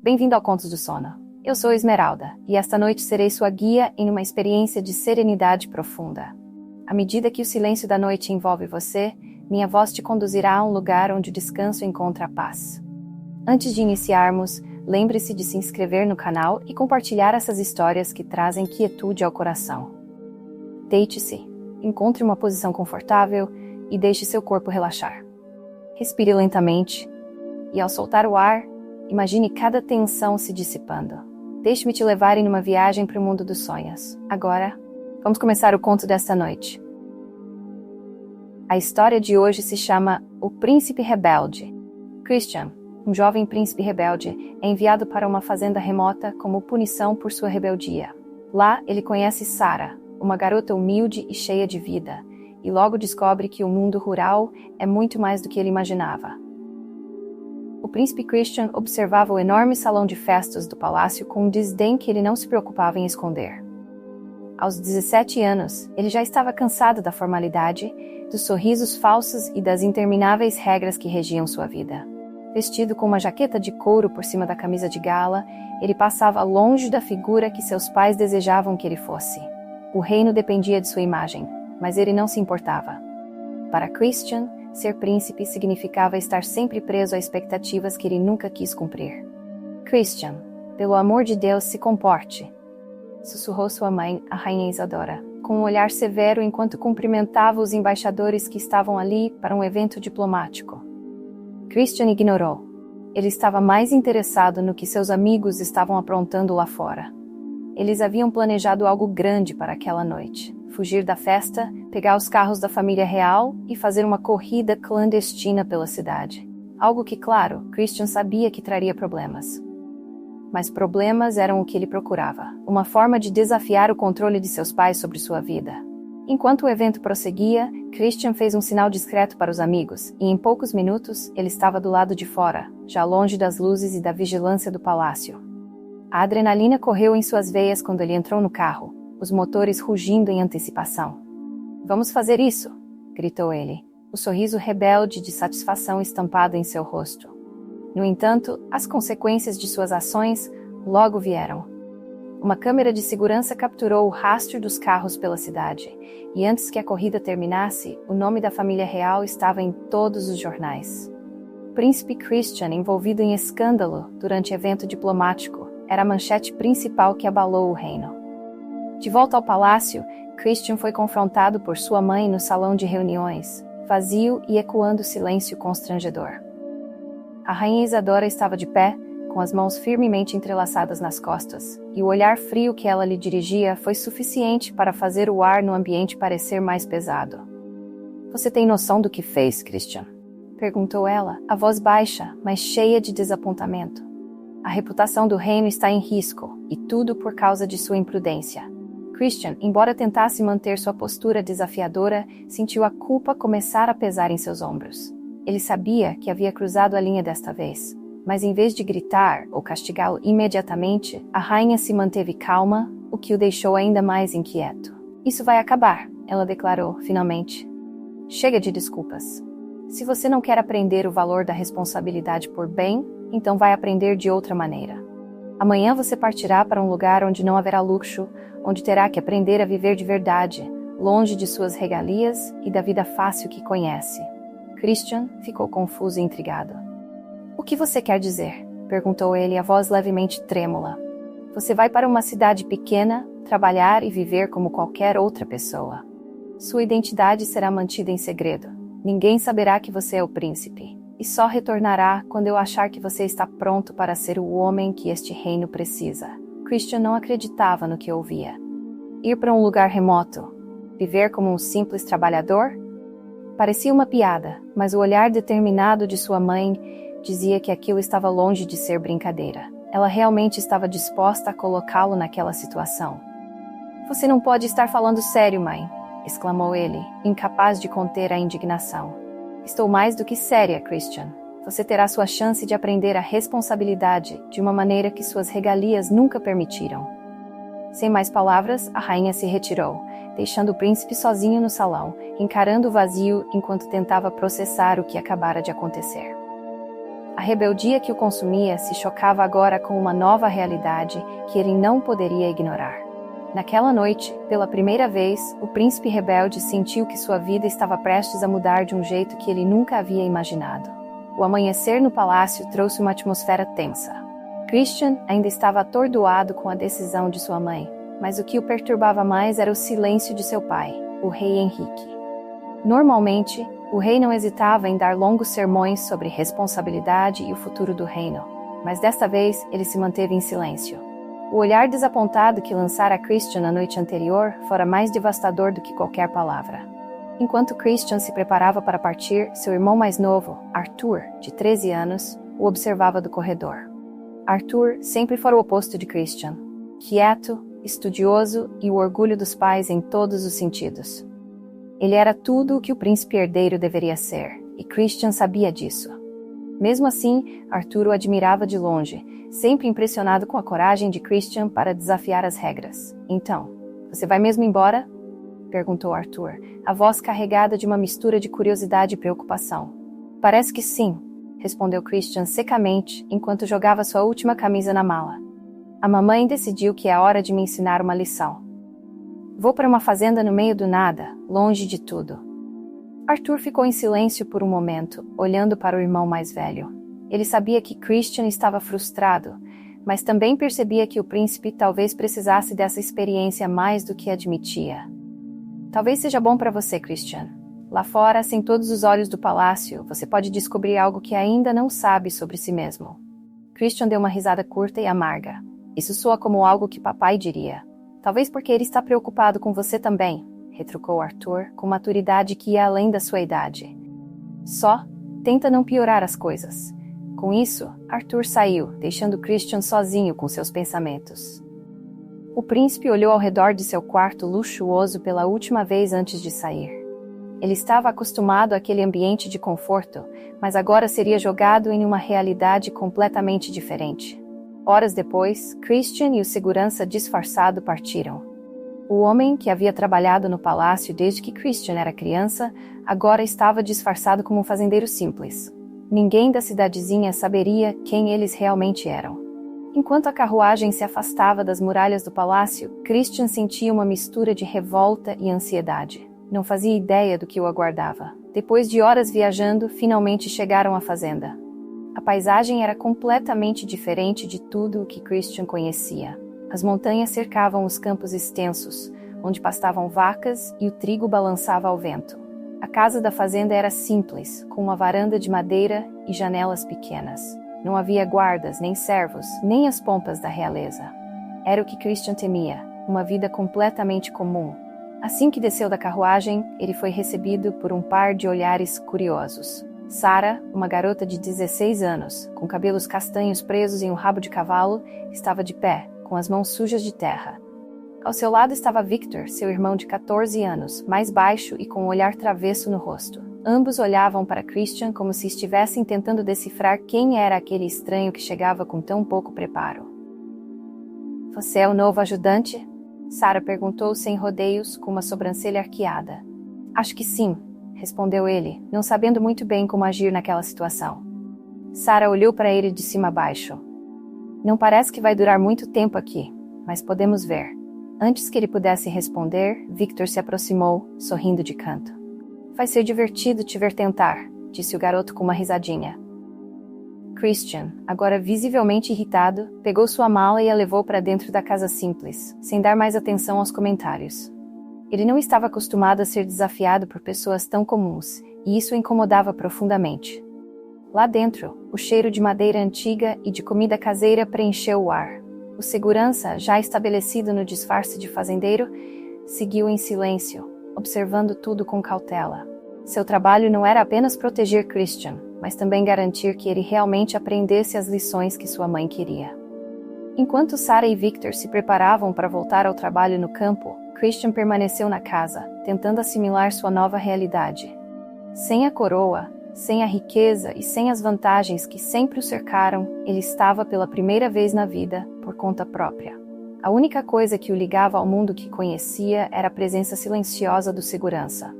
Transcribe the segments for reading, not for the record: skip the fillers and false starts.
Bem-vindo ao Contos do Sono. Eu sou Esmeralda, e esta noite serei sua guia em uma experiência de serenidade profunda. À medida que o silêncio da noite envolve você, minha voz te conduzirá a um lugar onde o descanso encontra a paz. Antes de iniciarmos, lembre-se de se inscrever no canal e compartilhar essas histórias que trazem quietude ao coração. Deite-se, encontre uma posição confortável e deixe seu corpo relaxar. Respire lentamente e, ao soltar o ar, imagine cada tensão se dissipando. Deixe-me te levar em uma viagem para o mundo dos sonhos. Agora, vamos começar o conto desta noite. A história de hoje se chama O Príncipe Rebelde. Christian, um jovem príncipe rebelde, é enviado para uma fazenda remota como punição por sua rebeldia. Lá, ele conhece Sarah, uma garota humilde e cheia de vida, e logo descobre que o mundo rural é muito mais do que ele imaginava. O príncipe Christian observava o enorme salão de festas do palácio com um desdém que ele não se preocupava em esconder. Aos 17 anos, ele já estava cansado da formalidade, dos sorrisos falsos e das intermináveis regras que regiam sua vida. Vestido com uma jaqueta de couro por cima da camisa de gala, ele passava longe da figura que seus pais desejavam que ele fosse. O reino dependia de sua imagem, mas ele não se importava. Para Christian, ser príncipe significava estar sempre preso a expectativas que ele nunca quis cumprir. Christian, pelo amor de Deus, se comporte, sussurrou sua mãe, a rainha Isadora, com um olhar severo enquanto cumprimentava os embaixadores que estavam ali para um evento diplomático. Christian ignorou. Ele estava mais interessado no que seus amigos estavam aprontando lá fora. Eles haviam planejado algo grande para aquela noite. Fugir da festa, pegar os carros da família real e fazer uma corrida clandestina pela cidade. Algo que, claro, Christian sabia que traria problemas. Mas problemas eram o que ele procurava, uma forma de desafiar o controle de seus pais sobre sua vida. Enquanto o evento prosseguia, Christian fez um sinal discreto para os amigos, e em poucos minutos ele estava do lado de fora, já longe das luzes e da vigilância do palácio. A adrenalina correu em suas veias quando ele entrou no carro, os motores rugindo em antecipação. "Vamos fazer isso!" gritou ele, o sorriso rebelde de satisfação estampado em seu rosto. No entanto, as consequências de suas ações logo vieram. Uma câmera de segurança capturou o rastro dos carros pela cidade, e antes que a corrida terminasse, o nome da família real estava em todos os jornais. Príncipe Christian envolvido em escândalo durante evento diplomático era a manchete principal que abalou o reino. De volta ao palácio, Christian foi confrontado por sua mãe no salão de reuniões, vazio e ecoando silêncio constrangedor. A rainha Isadora estava de pé, com as mãos firmemente entrelaçadas nas costas, e o olhar frio que ela lhe dirigia foi suficiente para fazer o ar no ambiente parecer mais pesado. "Você tem noção do que fez, Christian?" perguntou ela, a voz baixa, mas cheia de desapontamento. "A reputação do reino está em risco, e tudo por causa de sua imprudência." Christian, embora tentasse manter sua postura desafiadora, sentiu a culpa começar a pesar em seus ombros. Ele sabia que havia cruzado a linha desta vez, mas em vez de gritar ou castigá-lo imediatamente, a rainha se manteve calma, o que o deixou ainda mais inquieto. "Isso vai acabar", ela declarou, finalmente. "Chega de desculpas. Se você não quer aprender o valor da responsabilidade por bem, então vai aprender de outra maneira. Amanhã você partirá para um lugar onde não haverá luxo, onde terá que aprender a viver de verdade, longe de suas regalias e da vida fácil que conhece." Christian ficou confuso e intrigado. "O que você quer dizer?" perguntou ele, a voz levemente trêmula. "Você vai para uma cidade pequena, trabalhar e viver como qualquer outra pessoa. Sua identidade será mantida em segredo. Ninguém saberá que você é o príncipe. E só retornará quando eu achar que você está pronto para ser o homem que este reino precisa." Christian não acreditava no que ouvia. Ir para um lugar remoto? Viver como um simples trabalhador? Parecia uma piada, mas o olhar determinado de sua mãe dizia que aquilo estava longe de ser brincadeira. Ela realmente estava disposta a colocá-lo naquela situação. "Você não pode estar falando sério, mãe", exclamou ele, incapaz de conter a indignação. "Estou mais do que séria, Christian. Você terá sua chance de aprender a responsabilidade de uma maneira que suas regalias nunca permitiram." Sem mais palavras, a rainha se retirou, deixando o príncipe sozinho no salão, encarando o vazio enquanto tentava processar o que acabara de acontecer. A rebeldia que o consumia se chocava agora com uma nova realidade que ele não poderia ignorar. Naquela noite, pela primeira vez, o príncipe rebelde sentiu que sua vida estava prestes a mudar de um jeito que ele nunca havia imaginado. O amanhecer no palácio trouxe uma atmosfera tensa. Christian ainda estava atordoado com a decisão de sua mãe, mas o que o perturbava mais era o silêncio de seu pai, o rei Henrique. Normalmente, o rei não hesitava em dar longos sermões sobre responsabilidade e o futuro do reino, mas desta vez ele se manteve em silêncio. O olhar desapontado que lançara a Christian na noite anterior fora mais devastador do que qualquer palavra. Enquanto Christian se preparava para partir, seu irmão mais novo, Arthur, de 13 anos, o observava do corredor. Arthur sempre fora o oposto de Christian, quieto, estudioso e o orgulho dos pais em todos os sentidos. Ele era tudo o que o príncipe herdeiro deveria ser, e Christian sabia disso. Mesmo assim, Arthur o admirava de longe, sempre impressionado com a coragem de Christian para desafiar as regras. Então, você vai mesmo embora? Perguntou Arthur, a voz carregada de uma mistura de curiosidade e preocupação. Parece que sim, respondeu Christian secamente, enquanto jogava sua última camisa na mala. A mamãe decidiu que é hora de me ensinar uma lição. Vou para uma fazenda no meio do nada, longe de tudo. Arthur ficou em silêncio por um momento, olhando para o irmão mais velho. Ele sabia que Christian estava frustrado, mas também percebia que o príncipe talvez precisasse dessa experiência mais do que admitia. Talvez seja bom para você, Christian. Lá fora, sem todos os olhos do palácio, você pode descobrir algo que ainda não sabe sobre si mesmo. Christian deu uma risada curta e amarga. Isso soa como algo que papai diria. Talvez porque ele está preocupado com você também, retrucou Arthur com maturidade que ia além da sua idade. Só tenta não piorar as coisas. Com isso, Arthur saiu, deixando Christian sozinho com seus pensamentos. O príncipe olhou ao redor de seu quarto luxuoso pela última vez antes de sair. Ele estava acostumado àquele ambiente de conforto, mas agora seria jogado em uma realidade completamente diferente. Horas depois, Christian e o segurança disfarçado partiram. O homem, que havia trabalhado no palácio desde que Christian era criança, agora estava disfarçado como um fazendeiro simples. Ninguém da cidadezinha saberia quem eles realmente eram. Enquanto a carruagem se afastava das muralhas do palácio, Christian sentia uma mistura de revolta e ansiedade. Não fazia ideia do que o aguardava. Depois de horas viajando, finalmente chegaram à fazenda. A paisagem era completamente diferente de tudo o que Christian conhecia. As montanhas cercavam os campos extensos, onde pastavam vacas e o trigo balançava ao vento. A casa da fazenda era simples, com uma varanda de madeira e janelas pequenas. Não havia guardas, nem servos, nem as pompas da realeza. Era o que Christian temia, uma vida completamente comum. Assim que desceu da carruagem, ele foi recebido por um par de olhares curiosos. Sarah, uma garota de 16 anos, com cabelos castanhos presos em um rabo de cavalo, estava de pé, com as mãos sujas de terra. Ao seu lado estava Victor, seu irmão de 14 anos, mais baixo e com um olhar travesso no rosto. Ambos olhavam para Christian como se estivessem tentando decifrar quem era aquele estranho que chegava com tão pouco preparo. Você é o novo ajudante? Sarah perguntou sem rodeios, com uma sobrancelha arqueada. Acho que sim, respondeu ele, não sabendo muito bem como agir naquela situação. Sarah olhou para ele de cima a baixo. Não parece que vai durar muito tempo aqui, mas podemos ver. Antes que ele pudesse responder, Victor se aproximou, sorrindo de canto. Vai ser divertido te ver tentar, disse o garoto com uma risadinha. Christian, agora visivelmente irritado, pegou sua mala e a levou para dentro da casa simples, sem dar mais atenção aos comentários. Ele não estava acostumado a ser desafiado por pessoas tão comuns, e isso o incomodava profundamente. Lá dentro, o cheiro de madeira antiga e de comida caseira preencheu o ar. O segurança, já estabelecido no disfarce de fazendeiro, seguiu em silêncio, observando tudo com cautela. Seu trabalho não era apenas proteger Christian, mas também garantir que ele realmente aprendesse as lições que sua mãe queria. Enquanto Sarah e Victor se preparavam para voltar ao trabalho no campo, Christian permaneceu na casa, tentando assimilar sua nova realidade. Sem a coroa, sem a riqueza e sem as vantagens que sempre o cercaram, ele estava pela primeira vez na vida por conta própria. A única coisa que o ligava ao mundo que conhecia era a presença silenciosa do segurança.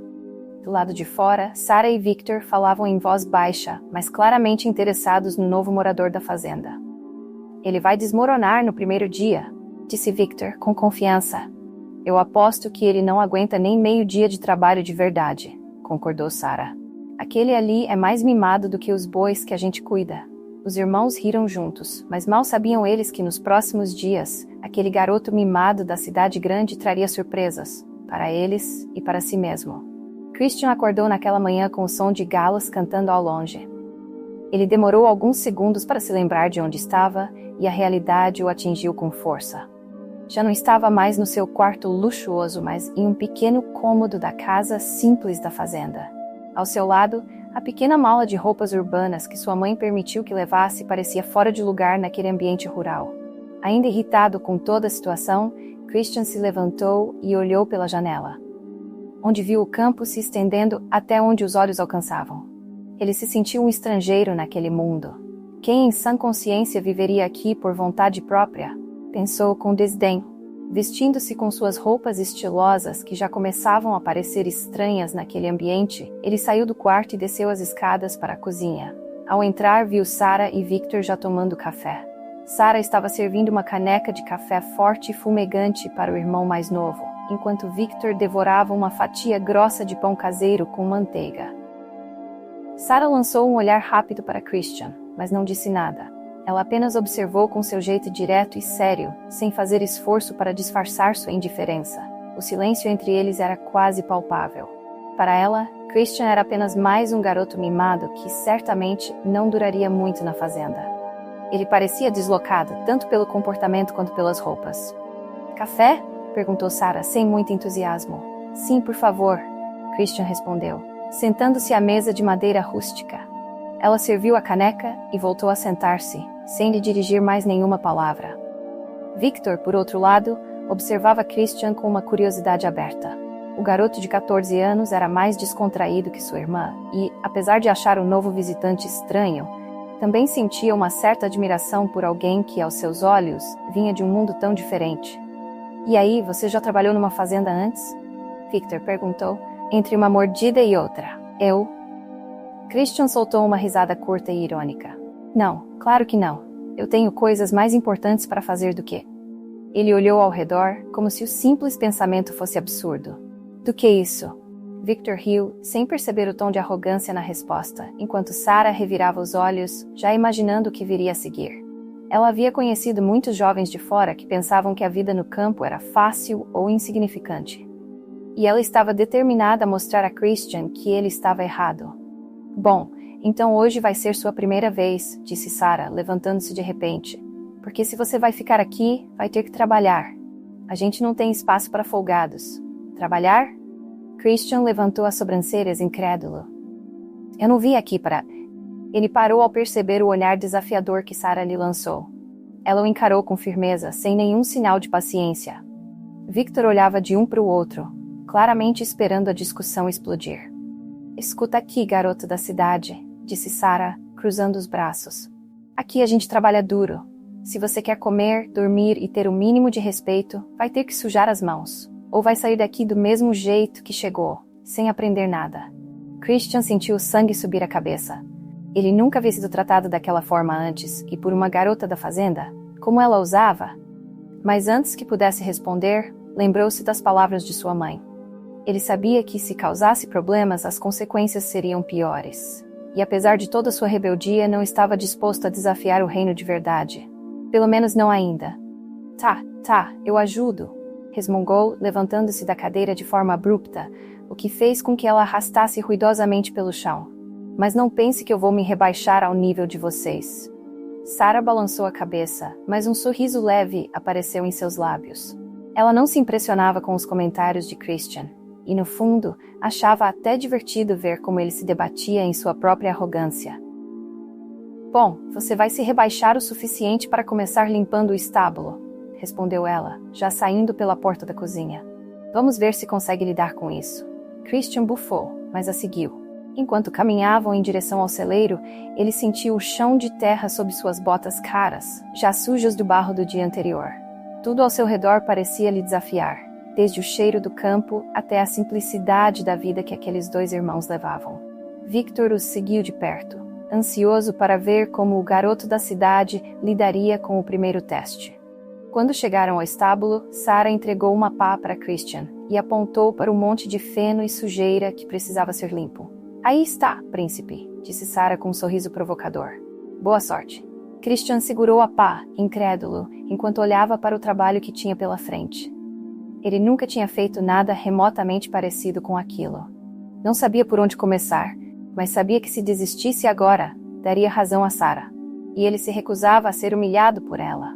Do lado de fora, Sarah e Victor falavam em voz baixa, mas claramente interessados no novo morador da fazenda. Ele vai desmoronar no primeiro dia, disse Victor, com confiança. Eu aposto que ele não aguenta nem meio dia de trabalho de verdade, concordou Sarah. Aquele ali é mais mimado do que os bois que a gente cuida. Os irmãos riram juntos, mas mal sabiam eles que nos próximos dias, aquele garoto mimado da cidade grande traria surpresas, para eles e para si mesmo. Christian acordou naquela manhã com o som de galos cantando ao longe. Ele demorou alguns segundos para se lembrar de onde estava, e a realidade o atingiu com força. Já não estava mais no seu quarto luxuoso, mas em um pequeno cômodo da casa simples da fazenda. Ao seu lado, a pequena mala de roupas urbanas que sua mãe permitiu que levasse parecia fora de lugar naquele ambiente rural. Ainda irritado com toda a situação, Christian se levantou e olhou pela janela, onde viu o campo se estendendo até onde os olhos alcançavam. Ele se sentiu um estrangeiro naquele mundo. Quem em sã consciência viveria aqui por vontade própria? Pensou com desdém. Vestindo-se com suas roupas estilosas que já começavam a parecer estranhas naquele ambiente, ele saiu do quarto e desceu as escadas para a cozinha. Ao entrar, viu Sarah e Victor já tomando café. Sarah estava servindo uma caneca de café forte e fumegante para o irmão mais novo, enquanto Victor devorava uma fatia grossa de pão caseiro com manteiga. Sarah lançou um olhar rápido para Christian, mas não disse nada. Ela apenas observou com seu jeito direto e sério, sem fazer esforço para disfarçar sua indiferença. O silêncio entre eles era quase palpável. Para ela, Christian era apenas mais um garoto mimado que certamente não duraria muito na fazenda. Ele parecia deslocado, tanto pelo comportamento quanto pelas roupas. Café? Perguntou Sarah, sem muito entusiasmo. Sim, por favor, Christian respondeu, sentando-se à mesa de madeira rústica. Ela serviu a caneca e voltou a sentar-se, sem lhe dirigir mais nenhuma palavra. Victor, por outro lado, observava Christian com uma curiosidade aberta. O garoto de 14 anos era mais descontraído que sua irmã e, apesar de achar o novo visitante estranho, também sentia uma certa admiração por alguém que, aos seus olhos, vinha de um mundo tão diferente. E aí, você já trabalhou numa fazenda antes? Victor perguntou, entre uma mordida e outra. Eu? Christian soltou uma risada curta e irônica. Não, claro que não. Eu tenho coisas mais importantes para fazer do que... Ele olhou ao redor, como se o simples pensamento fosse absurdo. Do que isso? Victor riu, sem perceber o tom de arrogância na resposta, enquanto Sarah revirava os olhos, já imaginando o que viria a seguir. Ela havia conhecido muitos jovens de fora que pensavam que a vida no campo era fácil ou insignificante. E ela estava determinada a mostrar a Christian que ele estava errado. Bom, então hoje vai ser sua primeira vez, disse Sarah, levantando-se de repente. Porque se você vai ficar aqui, vai ter que trabalhar. A gente não tem espaço para folgados. Trabalhar? Christian levantou as sobrancelhas incrédulo. Eu não vim aqui para... Ele parou ao perceber o olhar desafiador que Sarah lhe lançou. Ela o encarou com firmeza, sem nenhum sinal de paciência. Victor olhava de um para o outro, claramente esperando a discussão explodir. Escuta aqui, garoto da cidade, disse Sarah, cruzando os braços. Aqui a gente trabalha duro. Se você quer comer, dormir e ter o mínimo de respeito, vai ter que sujar as mãos. Ou vai sair daqui do mesmo jeito que chegou, sem aprender nada. Christian sentiu o sangue subir a cabeça. Ele nunca havia sido tratado daquela forma antes, e por uma garota da fazenda, como ela ousava? Mas antes que pudesse responder, lembrou-se das palavras de sua mãe. Ele sabia que se causasse problemas, as consequências seriam piores. E apesar de toda sua rebeldia, não estava disposto a desafiar o reino de verdade. Pelo menos não ainda. Tá, eu ajudo, resmungou, levantando-se da cadeira de forma abrupta, o que fez com que ela arrastasse ruidosamente pelo chão. Mas não pense que eu vou me rebaixar ao nível de vocês. Sarah balançou a cabeça, mas um sorriso leve apareceu em seus lábios. Ela não se impressionava com os comentários de Christian, e no fundo, achava até divertido ver como ele se debatia em sua própria arrogância. Bom, você vai se rebaixar o suficiente para começar limpando o estábulo, respondeu ela, já saindo pela porta da cozinha. Vamos ver se consegue lidar com isso. Christian bufou, mas a seguiu. Enquanto caminhavam em direção ao celeiro, ele sentiu o chão de terra sob suas botas caras, já sujas do barro do dia anterior. Tudo ao seu redor parecia lhe desafiar. desde o cheiro do campo até a simplicidade da vida que aqueles dois irmãos levavam. Victor os seguiu de perto, ansioso para ver como o garoto da cidade lidaria com o primeiro teste. Quando chegaram ao estábulo, Sarah entregou uma pá para Christian e apontou para o monte de feno e sujeira que precisava ser limpo. Aí está, príncipe, disse Sarah com um sorriso provocador. Boa sorte. Christian segurou a pá, incrédulo, enquanto olhava para o trabalho que tinha pela frente. Ele nunca tinha feito nada remotamente parecido com aquilo. Não sabia por onde começar, mas sabia que se desistisse agora, daria razão a Sarah, e ele se recusava a ser humilhado por ela.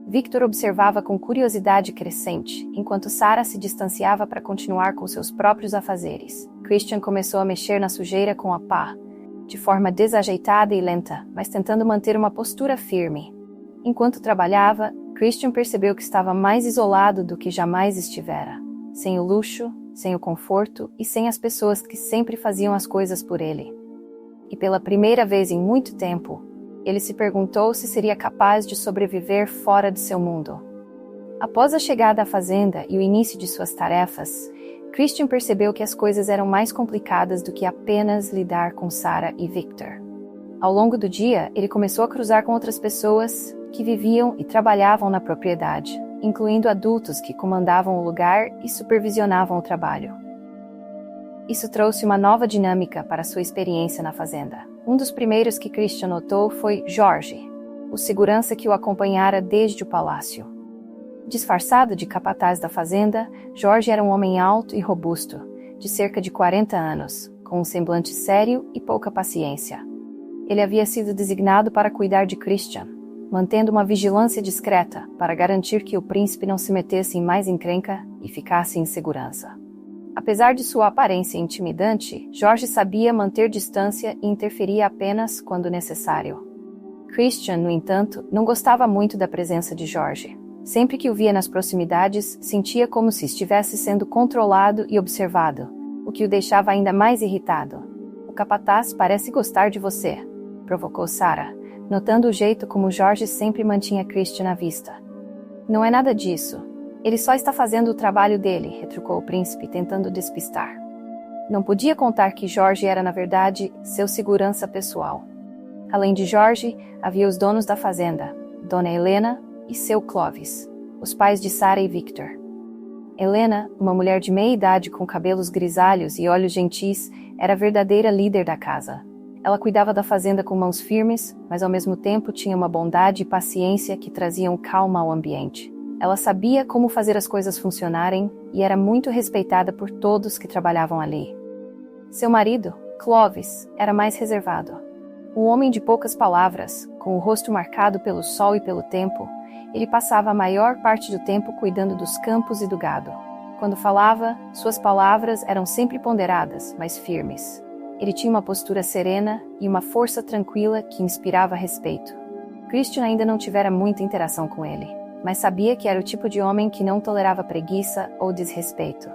Victor observava com curiosidade crescente, enquanto Sarah se distanciava para continuar com seus próprios afazeres. Christian começou a mexer na sujeira com a pá, de forma desajeitada e lenta, mas tentando manter uma postura firme. Enquanto trabalhava, Christian percebeu que estava mais isolado do que jamais estivera, sem o luxo, sem o conforto e sem as pessoas que sempre faziam as coisas por ele. E pela primeira vez em muito tempo, ele se perguntou se seria capaz de sobreviver fora de seu mundo. Após a chegada à fazenda e o início de suas tarefas, Christian percebeu que as coisas eram mais complicadas do que apenas lidar com Sarah e Victor. Ao longo do dia, ele começou a cruzar com outras pessoas que viviam e trabalhavam na propriedade, incluindo adultos que comandavam o lugar e supervisionavam o trabalho. Isso trouxe uma nova dinâmica para sua experiência na fazenda. Um dos primeiros que Christian notou foi Jorge, o segurança que o acompanhara desde o palácio. Disfarçado de capataz da fazenda, Jorge era um homem alto e robusto, de cerca de 40 anos, com um semblante sério e pouca paciência. Ele havia sido designado para cuidar de Christian, mantendo uma vigilância discreta para garantir que o príncipe não se metesse em mais encrenca e ficasse em segurança. Apesar de sua aparência intimidante, Jorge sabia manter distância e interferia apenas quando necessário. Christian, no entanto, não gostava muito da presença de Jorge. Sempre que o via nas proximidades, sentia como se estivesse sendo controlado e observado, o que o deixava ainda mais irritado. O capataz parece gostar de você, provocou Sarah, notando o jeito como Jorge sempre mantinha Christian à vista. Não é nada disso. Ele só está fazendo o trabalho dele, retrucou o príncipe, tentando despistar. Não podia contar que Jorge era, na verdade, seu segurança pessoal. Além de Jorge, havia os donos da fazenda, Dona Helena e seu Clovis, os pais de Sarah e Victor. Helena, uma mulher de meia idade com cabelos grisalhos e olhos gentis, era a verdadeira líder da casa. Ela cuidava da fazenda com mãos firmes, mas ao mesmo tempo tinha uma bondade e paciência que traziam calma ao ambiente. Ela sabia como fazer as coisas funcionarem e era muito respeitada por todos que trabalhavam ali. Seu marido, Clovis, era mais reservado. Um homem de poucas palavras, com o rosto marcado pelo sol e pelo tempo, ele passava a maior parte do tempo cuidando dos campos e do gado. Quando falava, suas palavras eram sempre ponderadas, mas firmes. Ele tinha uma postura serena e uma força tranquila que inspirava respeito. Christian ainda não tivera muita interação com ele, mas sabia que era o tipo de homem que não tolerava preguiça ou desrespeito.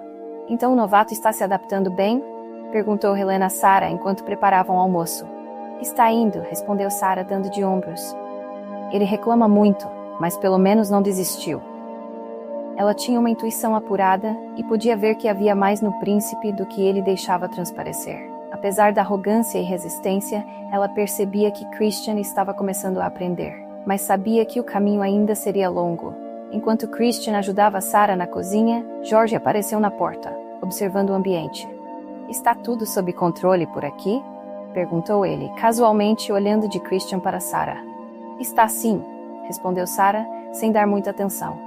Então o novato está se adaptando bem? Perguntou Helena a Sarah enquanto preparavam o almoço. Está indo, respondeu Sarah dando de ombros. Ele reclama muito, mas pelo menos não desistiu. Ela tinha uma intuição apurada e podia ver que havia mais no príncipe do que ele deixava transparecer. Apesar da arrogância e resistência, ela percebia que Christian estava começando a aprender, mas sabia que o caminho ainda seria longo. Enquanto Christian ajudava Sarah na cozinha, Jorge apareceu na porta, observando o ambiente. Está tudo sob controle por aqui? Perguntou ele, casualmente olhando de Christian para Sarah. Está sim, respondeu Sarah, sem dar muita atenção.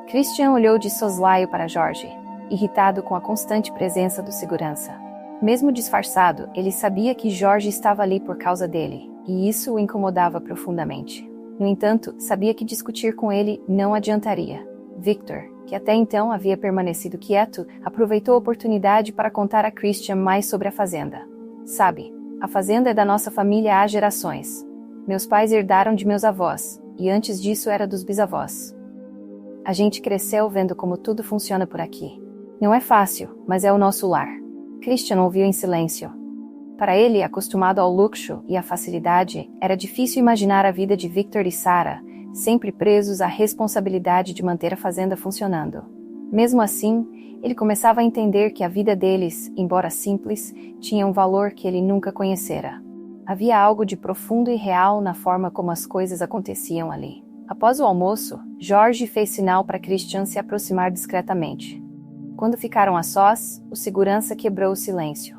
Christian olhou de soslaio para Jorge, irritado com a constante presença do segurança. Mesmo disfarçado, ele sabia que Jorge estava ali por causa dele, e isso o incomodava profundamente. No entanto, sabia que discutir com ele não adiantaria. Victor, que até então havia permanecido quieto, aproveitou a oportunidade para contar a Christian mais sobre a fazenda. Sabe, a fazenda é da nossa família há gerações. Meus pais herdaram de meus avós, e antes disso era dos bisavós. A gente cresceu vendo como tudo funciona por aqui. Não é fácil, mas é o nosso lar. Christian ouviu em silêncio. Para ele, acostumado ao luxo e à facilidade, era difícil imaginar a vida de Victor e Sarah, sempre presos à responsabilidade de manter a fazenda funcionando. Mesmo assim, ele começava a entender que a vida deles, embora simples, tinha um valor que ele nunca conhecera. Havia algo de profundo e real na forma como as coisas aconteciam ali. Após o almoço, George fez sinal para Christian se aproximar discretamente. Quando ficaram a sós, o segurança quebrou o silêncio.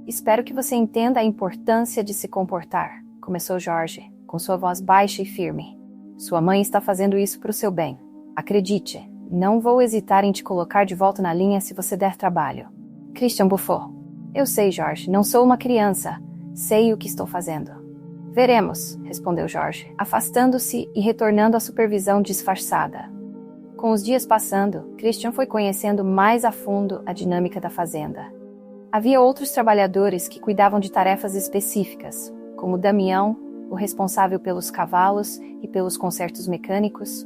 "Espero que você entenda a importância de se comportar", começou George, com sua voz baixa e firme. "Sua mãe está fazendo isso para o seu bem. Acredite, não vou hesitar em te colocar de volta na linha se você der trabalho." Christian bufou. "Eu sei, George, não sou uma criança. Sei o que estou fazendo." "Veremos", respondeu George, afastando-se e retornando à supervisão disfarçada. Com os dias passando, Christian foi conhecendo mais a fundo a dinâmica da fazenda. Havia outros trabalhadores que cuidavam de tarefas específicas, como Damião, o responsável pelos cavalos e pelos consertos mecânicos,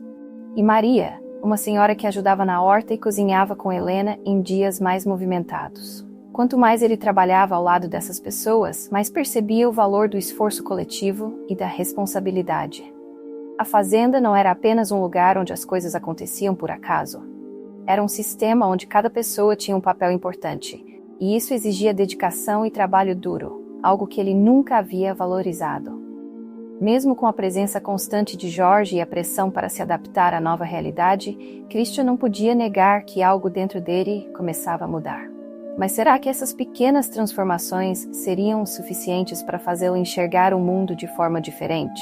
e Maria, uma senhora que ajudava na horta e cozinhava com Helena em dias mais movimentados. Quanto mais ele trabalhava ao lado dessas pessoas, mais percebia o valor do esforço coletivo e da responsabilidade. A fazenda não era apenas um lugar onde as coisas aconteciam por acaso. Era um sistema onde cada pessoa tinha um papel importante, e isso exigia dedicação e trabalho duro, algo que ele nunca havia valorizado. Mesmo com a presença constante de George e a pressão para se adaptar à nova realidade, Christian não podia negar que algo dentro dele começava a mudar. Mas será que essas pequenas transformações seriam suficientes para fazê-lo enxergar o mundo de forma diferente?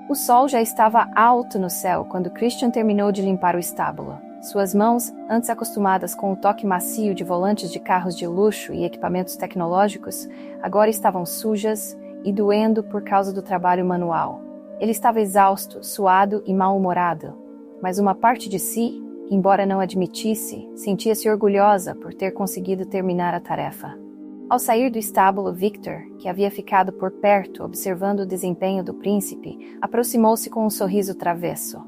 O sol já estava alto no céu quando Christian terminou de limpar o estábulo. Suas mãos, antes acostumadas com o toque macio de volantes de carros de luxo e equipamentos tecnológicos, agora estavam sujas e doendo por causa do trabalho manual. Ele estava exausto, suado e mal-humorado, mas uma parte de si, embora não admitisse, sentia-se orgulhosa por ter conseguido terminar a tarefa. Ao sair do estábulo, Victor, que havia ficado por perto observando o desempenho do príncipe, aproximou-se com um sorriso travesso.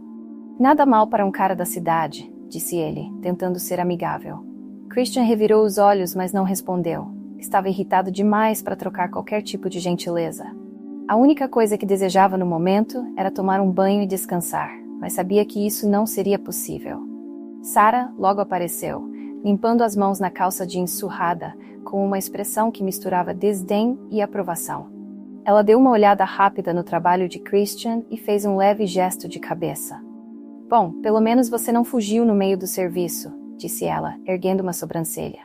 "Nada mal para um cara da cidade", disse ele, tentando ser amigável. Christian revirou os olhos, mas não respondeu. Estava irritado demais para trocar qualquer tipo de gentileza. A única coisa que desejava no momento era tomar um banho e descansar, mas sabia que isso não seria possível. Sarah logo apareceu, limpando as mãos na calça jeans surrada, com uma expressão que misturava desdém e aprovação. Ela deu uma olhada rápida no trabalho de Christian e fez um leve gesto de cabeça. "Bom, pelo menos você não fugiu no meio do serviço", disse ela, erguendo uma sobrancelha.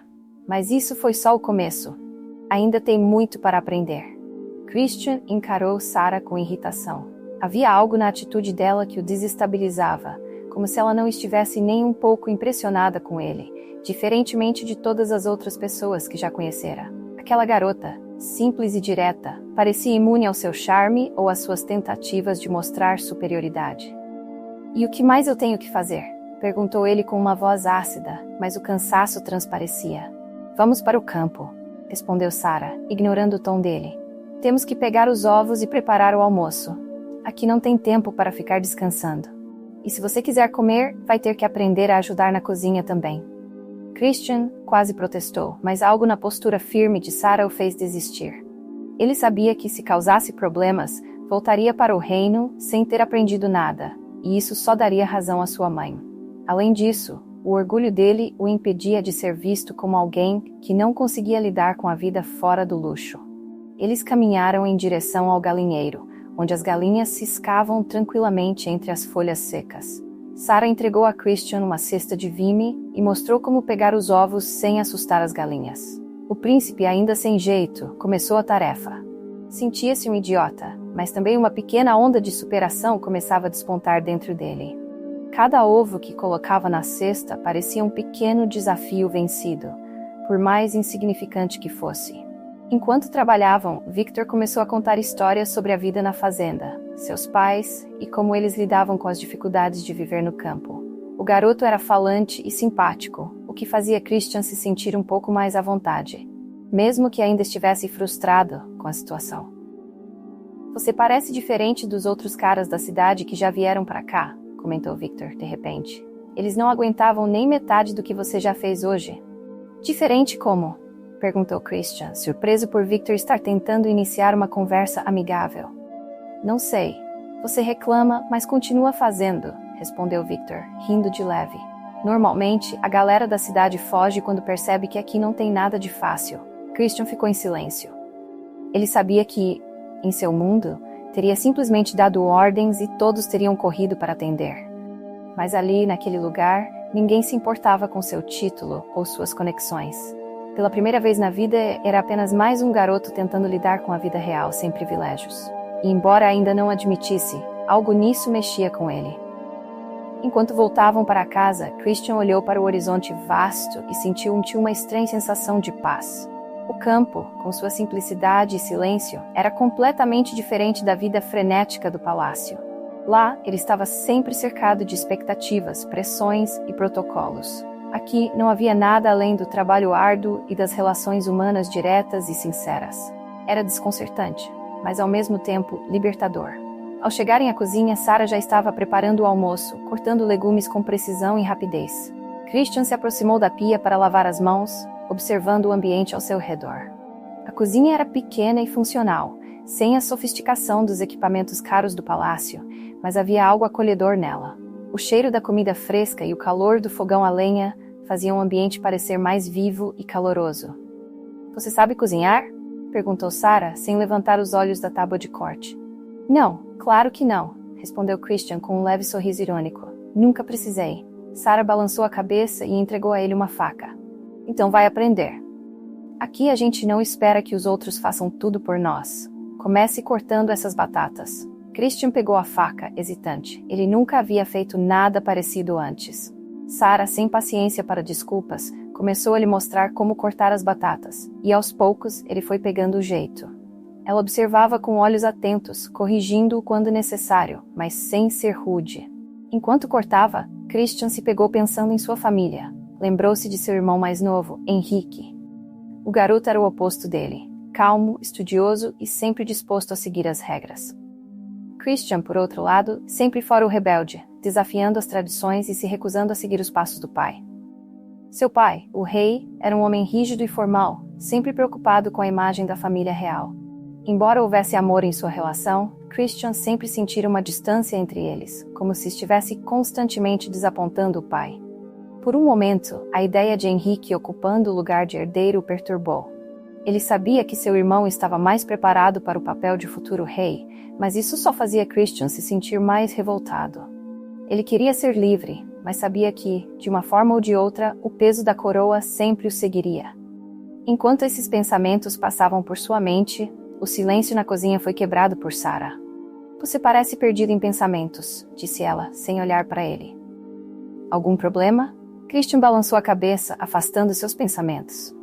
"Mas isso foi só o começo. Ainda tem muito para aprender." Christian encarou Sarah com irritação. Havia algo na atitude dela que o desestabilizava, como se ela não estivesse nem um pouco impressionada com ele, diferentemente de todas as outras pessoas que já conhecera. Aquela garota, simples e direta, parecia imune ao seu charme ou às suas tentativas de mostrar superioridade. "E o que mais eu tenho que fazer?", perguntou ele com uma voz ácida, mas o cansaço transparecia. "Vamos para o campo", respondeu Sarah, ignorando o tom dele. "Temos que pegar os ovos e preparar o almoço. Aqui não tem tempo para ficar descansando. E se você quiser comer, vai ter que aprender a ajudar na cozinha também." Christian quase protestou, mas algo na postura firme de Sarah o fez desistir. Ele sabia que se causasse problemas, voltaria para o reino sem ter aprendido nada, e isso só daria razão à sua mãe. Além disso, o orgulho dele o impedia de ser visto como alguém que não conseguia lidar com a vida fora do luxo. Eles caminharam em direção ao galinheiro, onde as galinhas ciscavam tranquilamente entre as folhas secas. Sarah entregou a Christian uma cesta de vime e mostrou como pegar os ovos sem assustar as galinhas. O príncipe, ainda sem jeito, começou a tarefa. Sentia-se um idiota, mas também uma pequena onda de superação começava a despontar dentro dele. Cada ovo que colocava na cesta parecia um pequeno desafio vencido, por mais insignificante que fosse. Enquanto trabalhavam, Victor começou a contar histórias sobre a vida na fazenda, seus pais e como eles lidavam com as dificuldades de viver no campo. O garoto era falante e simpático, o que fazia Christian se sentir um pouco mais à vontade, mesmo que ainda estivesse frustrado com a situação. "Você parece diferente dos outros caras da cidade que já vieram para cá", comentou Victor, de repente. "Eles não aguentavam nem metade do que você já fez hoje." "Diferente como?", perguntou Christian, surpreso por Victor estar tentando iniciar uma conversa amigável. "Não sei. Você reclama, mas continua fazendo", respondeu Victor, rindo de leve. Normalmente, a galera da cidade foge quando percebe que aqui não tem nada de fácil. Christian ficou em silêncio. Ele sabia que, em seu mundo, teria simplesmente dado ordens e todos teriam corrido para atender. Mas ali, naquele lugar, ninguém se importava com seu título ou suas conexões. Pela primeira vez na vida, era apenas mais um garoto tentando lidar com a vida real, sem privilégios. E embora ainda não admitisse, algo nisso mexia com ele. Enquanto voltavam para casa, Christian olhou para o horizonte vasto e sentiu uma estranha sensação de paz. O campo, com sua simplicidade e silêncio, era completamente diferente da vida frenética do palácio. Lá, ele estava sempre cercado de expectativas, pressões e protocolos. Aqui não havia nada além do trabalho árduo e das relações humanas diretas e sinceras. Era desconcertante, mas ao mesmo tempo libertador. Ao chegarem à cozinha, Sarah já estava preparando o almoço, cortando legumes com precisão e rapidez. Christian se aproximou da pia para lavar as mãos, observando o ambiente ao seu redor. A cozinha era pequena e funcional, sem a sofisticação dos equipamentos caros do palácio, mas havia algo acolhedor nela. O cheiro da comida fresca e o calor do fogão a lenha faziam o ambiente parecer mais vivo e caloroso. "Você sabe cozinhar?" perguntou Sarah, sem levantar os olhos da tábua de corte. "Não, claro que não", respondeu Christian com um leve sorriso irônico. "Nunca precisei." Sarah balançou a cabeça e entregou a ele uma faca. "Então vai aprender. Aqui a gente não espera que os outros façam tudo por nós. Comece cortando essas batatas." Christian pegou a faca, hesitante. Ele nunca havia feito nada parecido antes. Sarah, sem paciência para desculpas, começou a lhe mostrar como cortar as batatas, e aos poucos ele foi pegando o jeito. Ela observava com olhos atentos, corrigindo-o quando necessário, mas sem ser rude. Enquanto cortava, Christian se pegou pensando em sua família. Lembrou-se de seu irmão mais novo, Henrique. O garoto era o oposto dele, calmo, estudioso e sempre disposto a seguir as regras. Christian, por outro lado, sempre fora o rebelde, desafiando as tradições e se recusando a seguir os passos do pai. Seu pai, o rei, era um homem rígido e formal, sempre preocupado com a imagem da família real. Embora houvesse amor em sua relação, Christian sempre sentira uma distância entre eles, como se estivesse constantemente desapontando o pai. Por um momento, a ideia de Henrique ocupando o lugar de herdeiro o perturbou. Ele sabia que seu irmão estava mais preparado para o papel de futuro rei, mas isso só fazia Christian se sentir mais revoltado. Ele queria ser livre, mas sabia que, de uma forma ou de outra, o peso da coroa sempre o seguiria. Enquanto esses pensamentos passavam por sua mente, o silêncio na cozinha foi quebrado por Sarah. "Você parece perdido em pensamentos", disse ela, sem olhar para ele. "Algum problema?" Christian balançou a cabeça, afastando seus pensamentos.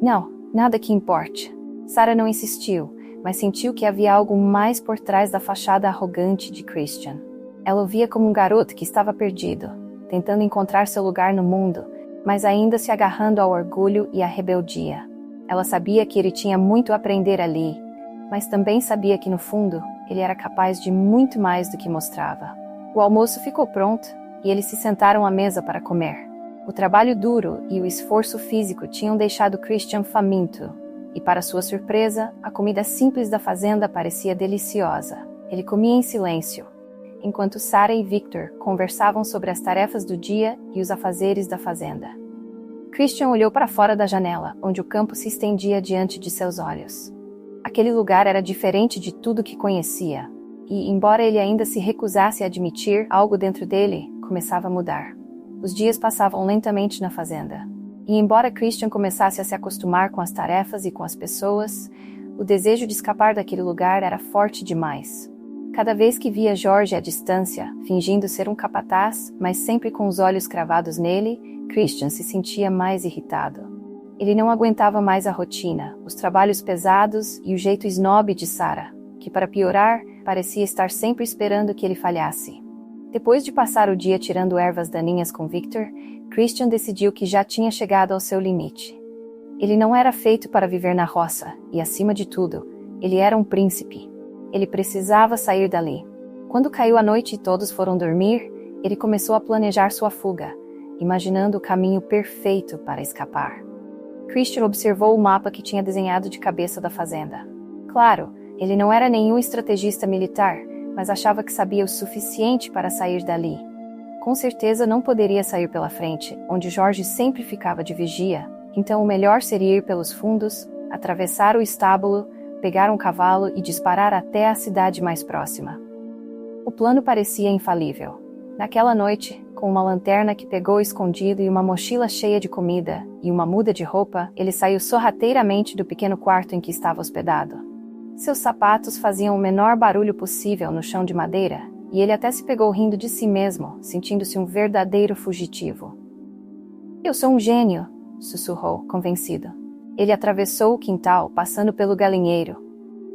"Não, nada que importe." Sarah não insistiu, mas sentiu que havia algo mais por trás da fachada arrogante de Christian. Ela o via como um garoto que estava perdido, tentando encontrar seu lugar no mundo, mas ainda se agarrando ao orgulho e à rebeldia. Ela sabia que ele tinha muito a aprender ali, mas também sabia que, no fundo, ele era capaz de muito mais do que mostrava. O almoço ficou pronto e eles se sentaram à mesa para comer. O trabalho duro e o esforço físico tinham deixado Christian faminto, e, para sua surpresa, a comida simples da fazenda parecia deliciosa. Ele comia em silêncio, enquanto Sarah e Victor conversavam sobre as tarefas do dia e os afazeres da fazenda. Christian olhou para fora da janela, onde o campo se estendia diante de seus olhos. Aquele lugar era diferente de tudo que conhecia, e, embora ele ainda se recusasse a admitir, algo dentro dele começava a mudar. Os dias passavam lentamente na fazenda, e embora Christian começasse a se acostumar com as tarefas e com as pessoas, o desejo de escapar daquele lugar era forte demais. Cada vez que via Jorge à distância, fingindo ser um capataz, mas sempre com os olhos cravados nele, Christian se sentia mais irritado. Ele não aguentava mais a rotina, os trabalhos pesados e o jeito snob de Sarah, que, para piorar, parecia estar sempre esperando que ele falhasse. Depois de passar o dia tirando ervas daninhas com Victor, Christian decidiu que já tinha chegado ao seu limite. Ele não era feito para viver na roça, e, acima de tudo, ele era um príncipe. Ele precisava sair dali. Quando caiu a noite e todos foram dormir, ele começou a planejar sua fuga, imaginando o caminho perfeito para escapar. Christian observou o mapa que tinha desenhado de cabeça da fazenda. Claro, ele não era nenhum estrategista militar, mas achava que sabia o suficiente para sair dali. com certeza não poderia sair pela frente, onde Jorge sempre ficava de vigia, então o melhor seria ir pelos fundos, atravessar o estábulo, pegar um cavalo e disparar até a cidade mais próxima. O plano parecia infalível. Naquela noite, com uma lanterna que pegou escondido e uma mochila cheia de comida e uma muda de roupa, ele saiu sorrateiramente do pequeno quarto em que estava hospedado. Seus sapatos faziam o menor barulho possível no chão de madeira, e ele até se pegou rindo de si mesmo, sentindo-se um verdadeiro fugitivo. "Eu sou um gênio", sussurrou, convencido. Ele atravessou o quintal, passando pelo galinheiro.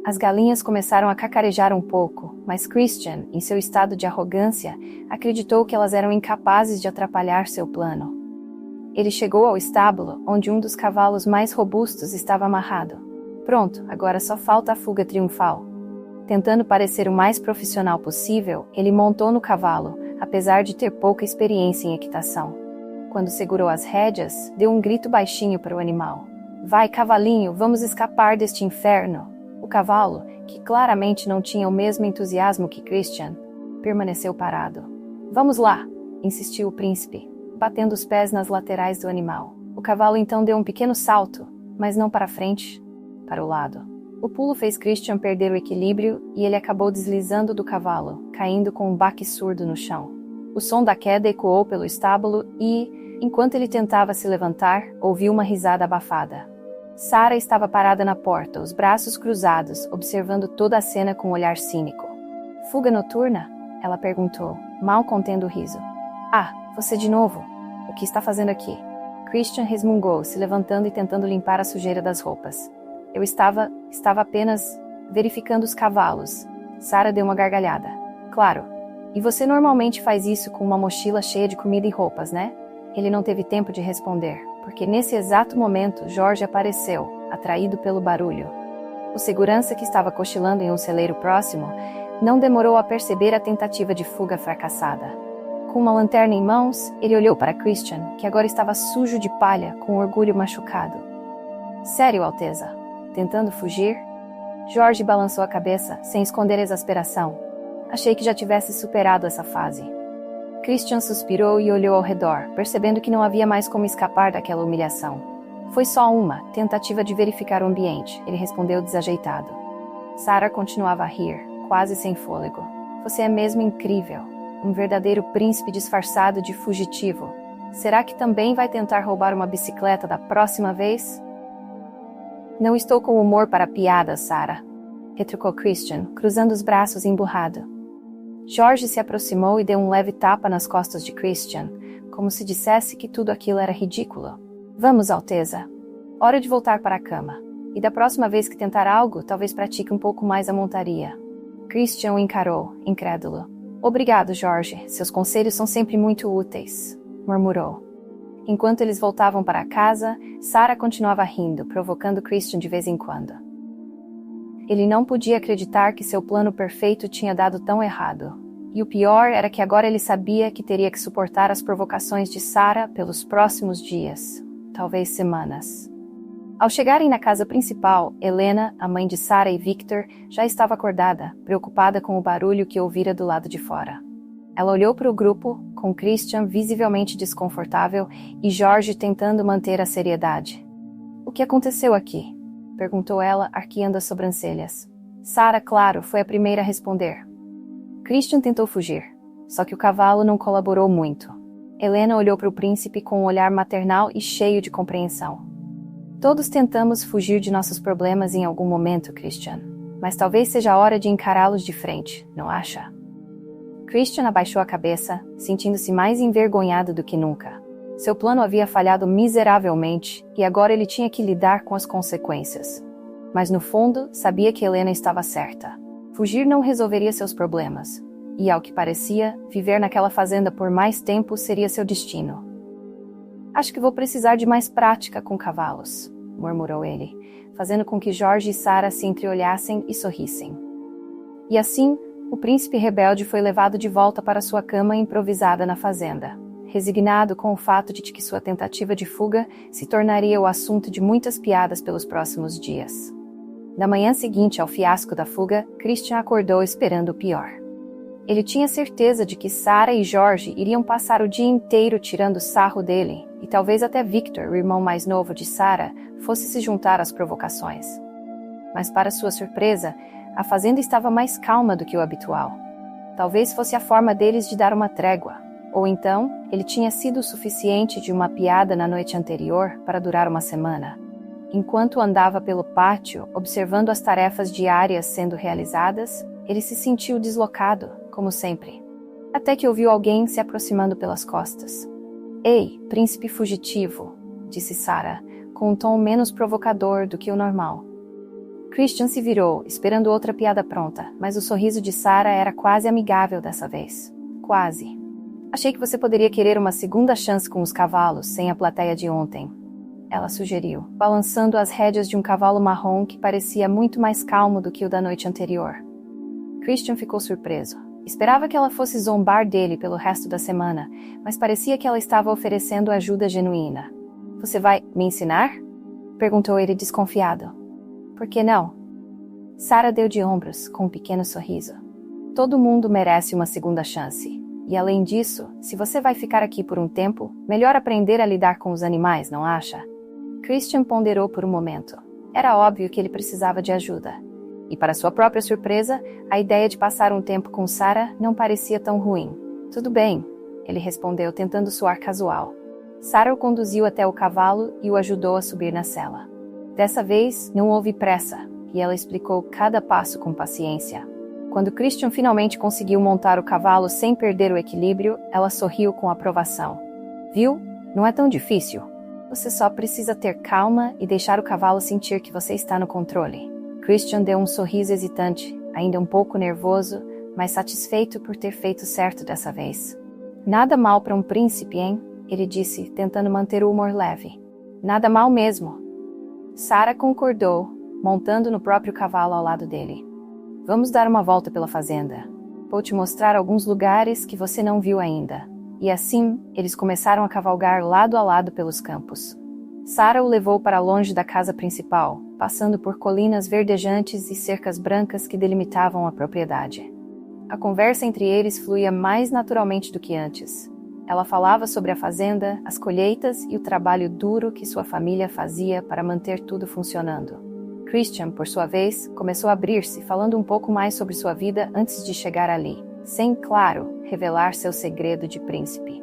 As galinhas começaram a cacarejar um pouco, mas Christian, em seu estado de arrogância, acreditou que elas eram incapazes de atrapalhar seu plano. Ele chegou ao estábulo, onde um dos cavalos mais robustos estava amarrado. Pronto, agora só falta a fuga triunfal. Tentando parecer o mais profissional possível, ele montou no cavalo, apesar de ter pouca experiência em equitação. Quando segurou as rédeas, deu um grito baixinho para o animal. "Vai, cavalinho, vamos escapar deste inferno!" O cavalo, que claramente não tinha o mesmo entusiasmo que Christian, permaneceu parado. "Vamos lá!" insistiu o príncipe, batendo os pés nas laterais do animal. O cavalo então deu um pequeno salto, mas não para frente, para o lado. O pulo fez Christian perder o equilíbrio e ele acabou deslizando do cavalo, caindo com um baque surdo no chão. O som da queda ecoou pelo estábulo e, enquanto ele tentava se levantar, ouviu uma risada abafada. Sarah estava parada na porta, os braços cruzados, observando toda a cena com um olhar cínico. "Fuga noturna?" ela perguntou, mal contendo o riso. "Ah, você de novo? O que está fazendo aqui?" Christian resmungou, se levantando e tentando limpar a sujeira das roupas. "Eu estava apenas verificando os cavalos." Sarah deu uma gargalhada. "Claro. E você normalmente faz isso com uma mochila cheia de comida e roupas, né?" Ele não teve tempo de responder, porque nesse exato momento Jorge apareceu, atraído pelo barulho. O segurança, que estava cochilando em um celeiro próximo, não demorou a perceber a tentativa de fuga fracassada. Com uma lanterna em mãos, ele olhou para Christian, que agora estava sujo de palha, com o orgulho machucado. "Sério, Alteza? Tentando fugir?" Jorge balançou a cabeça, sem esconder a exasperação. "Achei que já tivesse superado essa fase." Christian suspirou e olhou ao redor, percebendo que não havia mais como escapar daquela humilhação. "Foi só uma tentativa de verificar o ambiente", ele respondeu desajeitado. Sarah continuava a rir, quase sem fôlego. "Você é mesmo incrível. Um verdadeiro príncipe disfarçado de fugitivo. Será que também vai tentar roubar uma bicicleta da próxima vez?" "Não estou com humor para piadas, Sarah", retrucou Christian, cruzando os braços emburrado. Jorge se aproximou e deu um leve tapa nas costas de Christian, como se dissesse que tudo aquilo era ridículo. "Vamos, Alteza. Hora de voltar para a cama. E da próxima vez que tentar algo, talvez pratique um pouco mais a montaria." Christian o encarou, incrédulo. "Obrigado, Jorge. Seus conselhos são sempre muito úteis", murmurou. Enquanto eles voltavam para casa, Sarah continuava rindo, provocando Christian de vez em quando. Ele não podia acreditar que seu plano perfeito tinha dado tão errado. E o pior era que agora ele sabia que teria que suportar as provocações de Sarah pelos próximos dias, talvez semanas. Ao chegarem na casa principal, Helena, a mãe de Sarah e Victor, já estava acordada, preocupada com o barulho que ouvira do lado de fora. Ela olhou para o grupo, com Christian visivelmente desconfortável e Jorge tentando manter a seriedade. "O que aconteceu aqui?" perguntou ela, arqueando as sobrancelhas. Sarah, claro, foi a primeira a responder. Christian tentou fugir, só que o cavalo não colaborou muito. Helena olhou para o príncipe com um olhar maternal e cheio de compreensão. "Todos tentamos fugir de nossos problemas em algum momento, Christian, mas talvez seja a hora de encará-los de frente, não acha?" Christian abaixou a cabeça, sentindo-se mais envergonhado do que nunca. Seu plano havia falhado miseravelmente e agora ele tinha que lidar com as consequências. Mas no fundo, sabia que Helena estava certa. Fugir não resolveria seus problemas, e ao que parecia, viver naquela fazenda por mais tempo seria seu destino. "Acho que vou precisar de mais prática com cavalos", murmurou ele, fazendo com que Jorge e Sarah se entreolhassem e sorrissem. E assim, o príncipe rebelde foi levado de volta para sua cama improvisada na fazenda, resignado com o fato de que sua tentativa de fuga se tornaria o assunto de muitas piadas pelos próximos dias. Na manhã seguinte ao fiasco da fuga, Christian acordou esperando o pior. Ele tinha certeza de que Sarah e George iriam passar o dia inteiro tirando sarro dele, e talvez até Victor, o irmão mais novo de Sarah, fosse se juntar às provocações. Mas para sua surpresa, a fazenda estava mais calma do que o habitual. Talvez fosse a forma deles de dar uma trégua, ou então ele tinha sido o suficiente de uma piada na noite anterior para durar uma semana. Enquanto andava pelo pátio, observando as tarefas diárias sendo realizadas, ele se sentiu deslocado, como sempre. Até que ouviu alguém se aproximando pelas costas. "Ei, príncipe fugitivo", disse Sarah, com um tom menos provocador do que o normal. Christian se virou, esperando outra piada pronta, mas o sorriso de Sarah era quase amigável dessa vez. Quase. "Achei que você poderia querer uma segunda chance com os cavalos, sem a plateia de ontem", ela sugeriu, balançando as rédeas de um cavalo marrom que parecia muito mais calmo do que o da noite anterior. Christian ficou surpreso. Esperava que ela fosse zombar dele pelo resto da semana, mas parecia que ela estava oferecendo ajuda genuína. "Você vai me ensinar?" perguntou ele desconfiado. "Por que não?" Sarah deu de ombros, com um pequeno sorriso. "Todo mundo merece uma segunda chance. E além disso, se você vai ficar aqui por um tempo, melhor aprender a lidar com os animais, não acha?" Christian ponderou por um momento. Era óbvio que ele precisava de ajuda. E para sua própria surpresa, a ideia de passar um tempo com Sarah não parecia tão ruim. "Tudo bem", ele respondeu, tentando soar casual. Sarah o conduziu até o cavalo e o ajudou a subir na sela. Dessa vez, não houve pressa, e ela explicou cada passo com paciência. Quando Christian finalmente conseguiu montar o cavalo sem perder o equilíbrio, ela sorriu com aprovação. "Viu? Não é tão difícil. Você só precisa ter calma e deixar o cavalo sentir que você está no controle." Christian deu um sorriso hesitante, ainda um pouco nervoso, mas satisfeito por ter feito certo dessa vez. "Nada mal para um príncipe, hein?" ele disse, tentando manter o humor leve. "Nada mal mesmo." Sarah concordou, montando no próprio cavalo ao lado dele. "Vamos dar uma volta pela fazenda. Vou te mostrar alguns lugares que você não viu ainda." E assim, eles começaram a cavalgar lado a lado pelos campos. Sarah o levou para longe da casa principal, passando por colinas verdejantes e cercas brancas que delimitavam a propriedade. A conversa entre eles fluía mais naturalmente do que antes. Ela falava sobre a fazenda, as colheitas e o trabalho duro que sua família fazia para manter tudo funcionando. Christian, por sua vez, começou a abrir-se, falando um pouco mais sobre sua vida antes de chegar ali, sem, claro, revelar seu segredo de príncipe.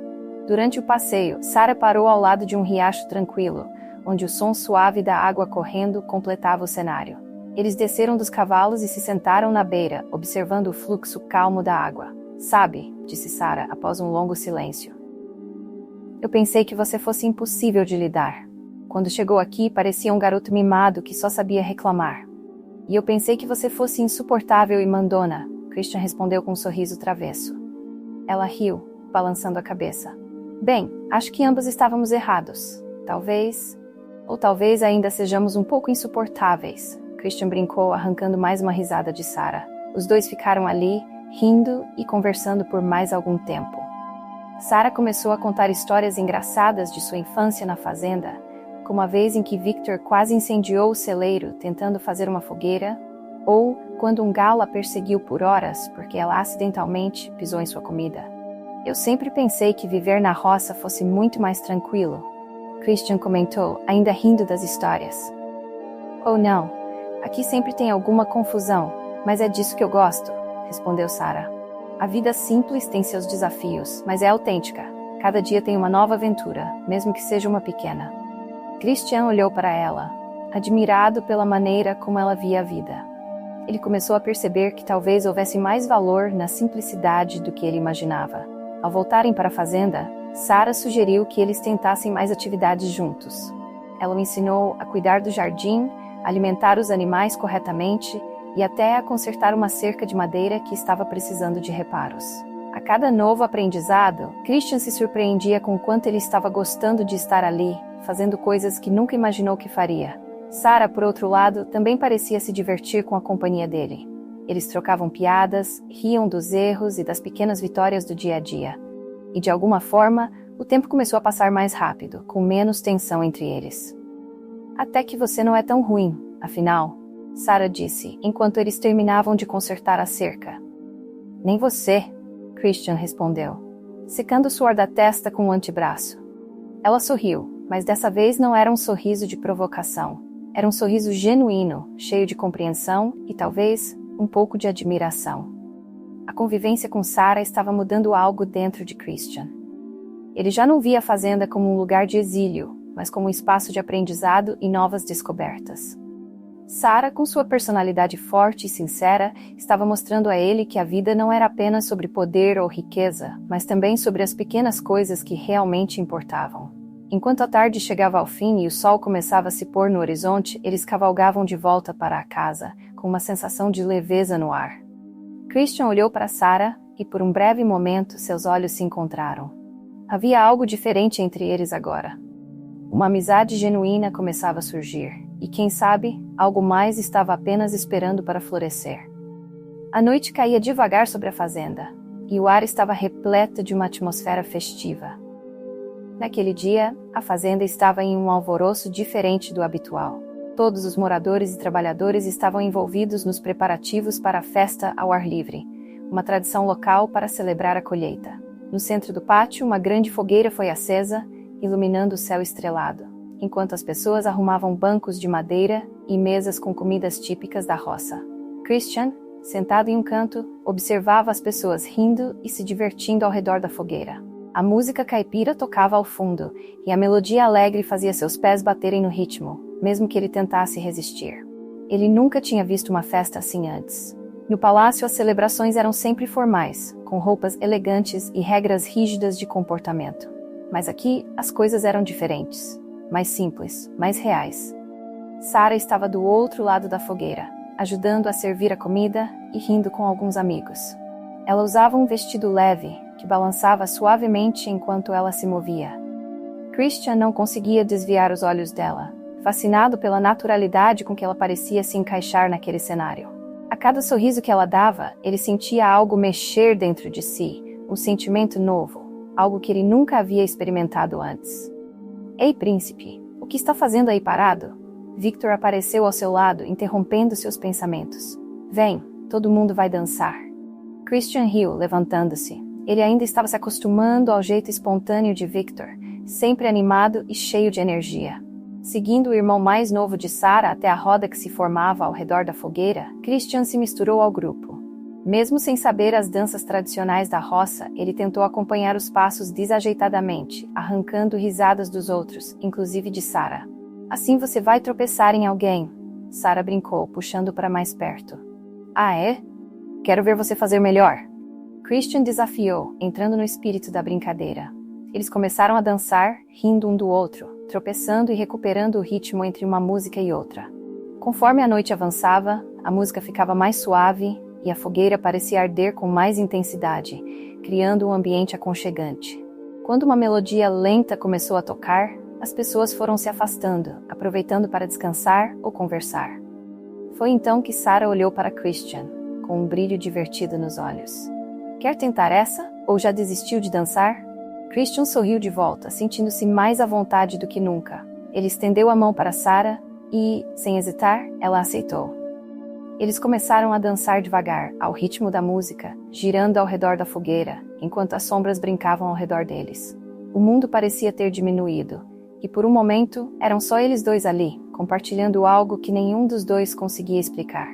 Durante o passeio, Sarah parou ao lado de um riacho tranquilo, onde o som suave da água correndo completava o cenário. Eles desceram dos cavalos e se sentaram na beira, observando o fluxo calmo da água. "Sabe", disse Sarah após um longo silêncio, "eu pensei que você fosse impossível de lidar. Quando chegou aqui, parecia um garoto mimado que só sabia reclamar. E eu pensei que você fosse insuportável e mandona", Christian respondeu com um sorriso travesso. Ela riu, balançando a cabeça. "Bem, acho que ambos estávamos errados. Talvez ainda sejamos um pouco insuportáveis", Christian brincou, arrancando mais uma risada de Sarah. Os dois ficaram ali, rindo e conversando por mais algum tempo. Sarah começou a contar histórias engraçadas de sua infância na fazenda, como a vez em que Victor quase incendiou o celeiro tentando fazer uma fogueira, ou quando um galo a perseguiu por horas porque ela acidentalmente pisou em sua comida. "Eu sempre pensei que viver na roça fosse muito mais tranquilo", Christian comentou, ainda rindo das histórias. "Oh não, aqui sempre tem alguma confusão, mas é disso que eu gosto", respondeu Sarah. "A vida simples tem seus desafios, mas é autêntica. Cada dia tem uma nova aventura, mesmo que seja uma pequena." Christian olhou para ela, admirado pela maneira como ela via a vida. Ele começou a perceber que talvez houvesse mais valor na simplicidade do que ele imaginava. Ao voltarem para a fazenda, Sarah sugeriu que eles tentassem mais atividades juntos. Ela o ensinou a cuidar do jardim, alimentar os animais corretamente e até a consertar uma cerca de madeira que estava precisando de reparos. A cada novo aprendizado, Christian se surpreendia com o quanto ele estava gostando de estar ali, fazendo coisas que nunca imaginou que faria. Sarah, por outro lado, também parecia se divertir com a companhia dele. Eles trocavam piadas, riam dos erros e das pequenas vitórias do dia a dia. E de alguma forma, o tempo começou a passar mais rápido, com menos tensão entre eles. "Até que você não é tão ruim, afinal", Sarah disse, enquanto eles terminavam de consertar a cerca. Nem você, Christian respondeu, secando o suor da testa com o antebraço. Ela sorriu, mas dessa vez não era um sorriso de provocação. Era um sorriso genuíno, cheio de compreensão e talvez um pouco de admiração. A convivência com Sarah estava mudando algo dentro de Christian. Ele já não via a fazenda como um lugar de exílio, mas como um espaço de aprendizado e novas descobertas. Sarah, com sua personalidade forte e sincera, estava mostrando a ele que a vida não era apenas sobre poder ou riqueza, mas também sobre as pequenas coisas que realmente importavam. Enquanto a tarde chegava ao fim e o sol começava a se pôr no horizonte, eles cavalgavam de volta para a casa, com uma sensação de leveza no ar. Christian olhou para Sarah e, por um breve momento, seus olhos se encontraram. Havia algo diferente entre eles agora. Uma amizade genuína começava a surgir, e quem sabe, algo mais estava apenas esperando para florescer. A noite caía devagar sobre a fazenda, e o ar estava repleto de uma atmosfera festiva. Naquele dia, a fazenda estava em um alvoroço diferente do habitual. Todos os moradores e trabalhadores estavam envolvidos nos preparativos para a festa ao ar livre, uma tradição local para celebrar a colheita. No centro do pátio, uma grande fogueira foi acesa, iluminando o céu estrelado, enquanto as pessoas arrumavam bancos de madeira e mesas com comidas típicas da roça. Christian, sentado em um canto, observava as pessoas rindo e se divertindo ao redor da fogueira. A música caipira tocava ao fundo, e a melodia alegre fazia seus pés baterem no ritmo, mesmo que ele tentasse resistir. Ele nunca tinha visto uma festa assim antes. No palácio, as celebrações eram sempre formais, com roupas elegantes e regras rígidas de comportamento. Mas aqui, as coisas eram diferentes, mais simples, mais reais. Sarah estava do outro lado da fogueira, ajudando a servir a comida e rindo com alguns amigos. Ela usava um vestido leve, que balançava suavemente enquanto ela se movia. Christian não conseguia desviar os olhos dela, fascinado pela naturalidade com que ela parecia se encaixar naquele cenário. A cada sorriso que ela dava, ele sentia algo mexer dentro de si, um sentimento novo, algo que ele nunca havia experimentado antes. Ei, príncipe, o que está fazendo aí parado? Victor apareceu ao seu lado, interrompendo seus pensamentos. Vem, todo mundo vai dançar. Christian riu, levantando-se. Ele ainda estava se acostumando ao jeito espontâneo de Victor, sempre animado e cheio de energia. Seguindo o irmão mais novo de Sarah até a roda que se formava ao redor da fogueira, Christian se misturou ao grupo. Mesmo sem saber as danças tradicionais da roça, ele tentou acompanhar os passos desajeitadamente, arrancando risadas dos outros, inclusive de Sarah. Assim você vai tropeçar em alguém, Sarah brincou, puxando para mais perto. Ah, é? Quero ver você fazer melhor. Christian desafiou, entrando no espírito da brincadeira. Eles começaram a dançar, rindo um do outro, tropeçando e recuperando o ritmo entre uma música e outra. Conforme a noite avançava, a música ficava mais suave e a fogueira parecia arder com mais intensidade, criando um ambiente aconchegante. Quando uma melodia lenta começou a tocar, as pessoas foram se afastando, aproveitando para descansar ou conversar. Foi então que Sarah olhou para Christian, com um brilho divertido nos olhos. Quer tentar essa? Ou já desistiu de dançar? Christian sorriu de volta, sentindo-se mais à vontade do que nunca. Ele estendeu a mão para Sarah e, sem hesitar, ela aceitou. Eles começaram a dançar devagar, ao ritmo da música, girando ao redor da fogueira, enquanto as sombras brincavam ao redor deles. O mundo parecia ter diminuído, e por um momento eram só eles dois ali, compartilhando algo que nenhum dos dois conseguia explicar.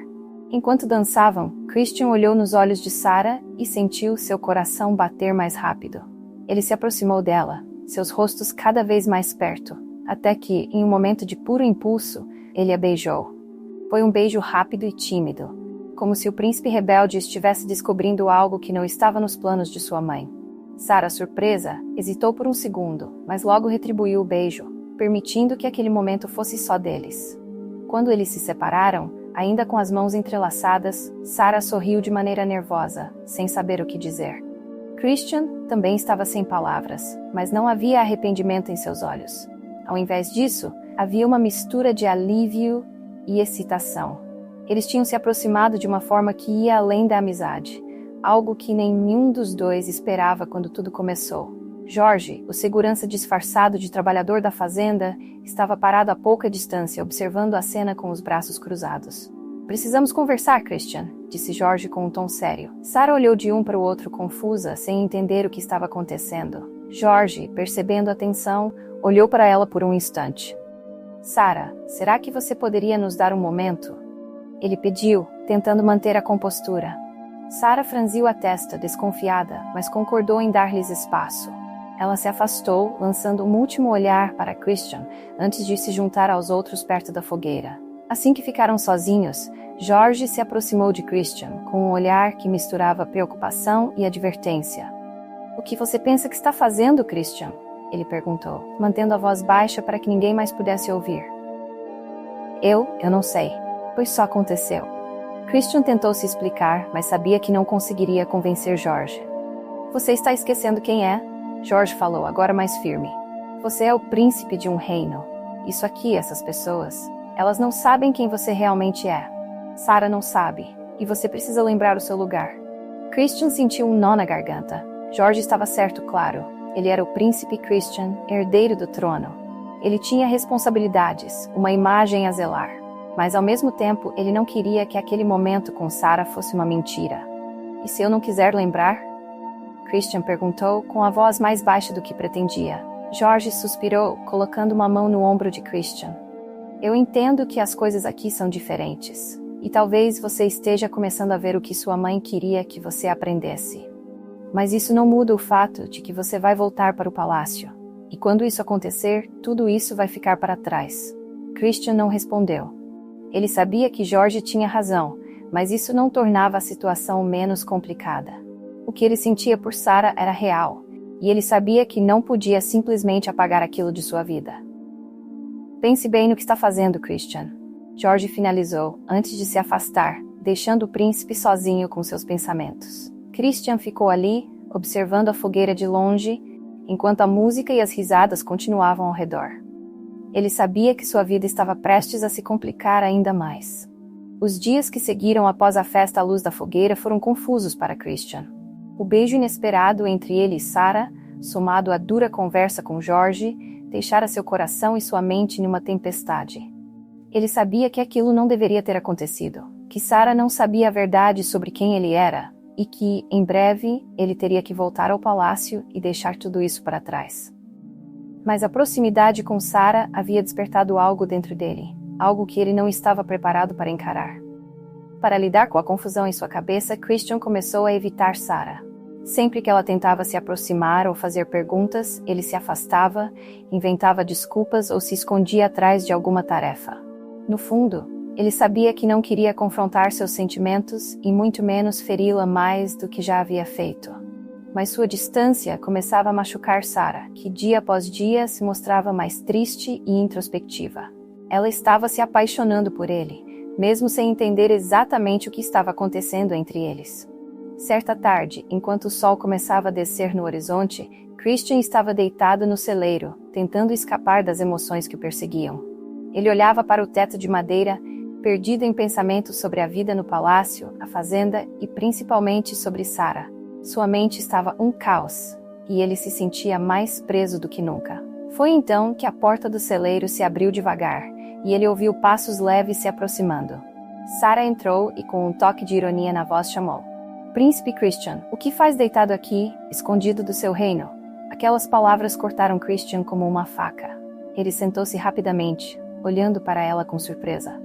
Enquanto dançavam, Christian olhou nos olhos de Sarah e sentiu seu coração bater mais rápido. Ele se aproximou dela, seus rostos cada vez mais perto, até que, em um momento de puro impulso, ele a beijou. Foi um beijo rápido e tímido, como se o príncipe rebelde estivesse descobrindo algo que não estava nos planos de sua mãe. Sarah, surpresa, hesitou por um segundo, mas logo retribuiu o beijo, permitindo que aquele momento fosse só deles. Quando eles se separaram, ainda com as mãos entrelaçadas, Sarah sorriu de maneira nervosa, sem saber o que dizer. Christian também estava sem palavras, mas não havia arrependimento em seus olhos. Ao invés disso, havia uma mistura de alívio e excitação. Eles tinham se aproximado de uma forma que ia além da amizade, algo que nenhum dos dois esperava quando tudo começou. Jorge, o segurança disfarçado de trabalhador da fazenda, estava parado a pouca distância, observando a cena com os braços cruzados. Precisamos conversar, Christian, disse George com um tom sério. Sarah olhou de um para o outro confusa, sem entender o que estava acontecendo. George, percebendo a tensão, olhou para ela por um instante. Sarah, será que você poderia nos dar um momento? Ele pediu, tentando manter a compostura. Sarah franziu a testa, desconfiada, mas concordou em dar-lhes espaço. Ela se afastou, lançando um último olhar para Christian, antes de se juntar aos outros perto da fogueira. Assim que ficaram sozinhos, George se aproximou de Christian, com um olhar que misturava preocupação e advertência. O que você pensa que está fazendo, Christian? Ele perguntou, mantendo a voz baixa para que ninguém mais pudesse ouvir. Eu não sei, pois só aconteceu. Christian tentou se explicar, mas sabia que não conseguiria convencer George. Você está esquecendo quem é? George falou, agora mais firme. Você é o príncipe de um reino. Isso aqui, essas pessoas, elas não sabem quem você realmente é. Sarah não sabe, e você precisa lembrar o seu lugar. Christian sentiu um nó na garganta. George estava certo, claro. Ele era o príncipe Christian, herdeiro do trono. Ele tinha responsabilidades, uma imagem a zelar. Mas ao mesmo tempo, ele não queria que aquele momento com Sarah fosse uma mentira. E se eu não quiser lembrar? Christian perguntou, com a voz mais baixa do que pretendia. George suspirou, colocando uma mão no ombro de Christian. Eu entendo que as coisas aqui são diferentes. E talvez você esteja começando a ver o que sua mãe queria que você aprendesse. Mas isso não muda o fato de que você vai voltar para o palácio. E quando isso acontecer, tudo isso vai ficar para trás. Christian não respondeu. Ele sabia que George tinha razão, mas isso não tornava a situação menos complicada. O que ele sentia por Sarah era real, e ele sabia que não podia simplesmente apagar aquilo de sua vida. Pense bem no que está fazendo, Christian. George finalizou, antes de se afastar, deixando o príncipe sozinho com seus pensamentos. Christian ficou ali, observando a fogueira de longe, enquanto a música e as risadas continuavam ao redor. Ele sabia que sua vida estava prestes a se complicar ainda mais. Os dias que seguiram após a festa à luz da fogueira foram confusos para Christian. O beijo inesperado entre ele e Sarah, somado à dura conversa com George, deixara seu coração e sua mente numa tempestade. Ele sabia que aquilo não deveria ter acontecido, que Sarah não sabia a verdade sobre quem ele era, e que, em breve, ele teria que voltar ao palácio e deixar tudo isso para trás. Mas a proximidade com Sarah havia despertado algo dentro dele, algo que ele não estava preparado para encarar. Para lidar com a confusão em sua cabeça, Christian começou a evitar Sarah. Sempre que ela tentava se aproximar ou fazer perguntas, ele se afastava, inventava desculpas ou se escondia atrás de alguma tarefa. No fundo, ele sabia que não queria confrontar seus sentimentos e muito menos feri-la mais do que já havia feito. Mas sua distância começava a machucar Sarah, que dia após dia se mostrava mais triste e introspectiva. Ela estava se apaixonando por ele, mesmo sem entender exatamente o que estava acontecendo entre eles. Certa tarde, enquanto o sol começava a descer no horizonte, Christian estava deitado no celeiro, tentando escapar das emoções que o perseguiam. Ele olhava para o teto de madeira, perdido em pensamentos sobre a vida no palácio, a fazenda e principalmente sobre Sarah. Sua mente estava um caos, e ele se sentia mais preso do que nunca. Foi então que a porta do celeiro se abriu devagar, e ele ouviu passos leves se aproximando. Sarah entrou e, com um toque de ironia na voz, chamou: Príncipe Christian, o que faz deitado aqui, escondido do seu reino? Aquelas palavras cortaram Christian como uma faca. Ele sentou-se rapidamente, olhando para ela com surpresa.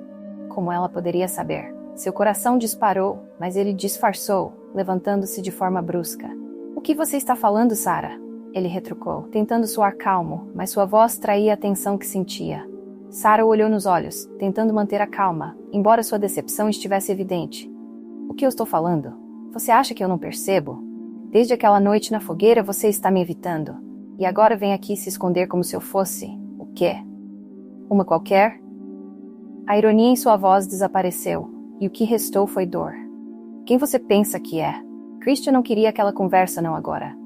Como ela poderia saber? Seu coração disparou, mas ele disfarçou, levantando-se de forma brusca. O que você está falando, Sarah? Ele retrucou, tentando soar calmo, mas sua voz traía a tensão que sentia. Sarah o olhou nos olhos, tentando manter a calma, embora sua decepção estivesse evidente. O que eu estou falando? Você acha que eu não percebo? Desde aquela noite na fogueira você está me evitando. E agora vem aqui se esconder como se eu fosse... o quê? Uma qualquer? A ironia em sua voz desapareceu, e o que restou foi dor. Quem você pensa que é? Christian não queria aquela conversa não agora.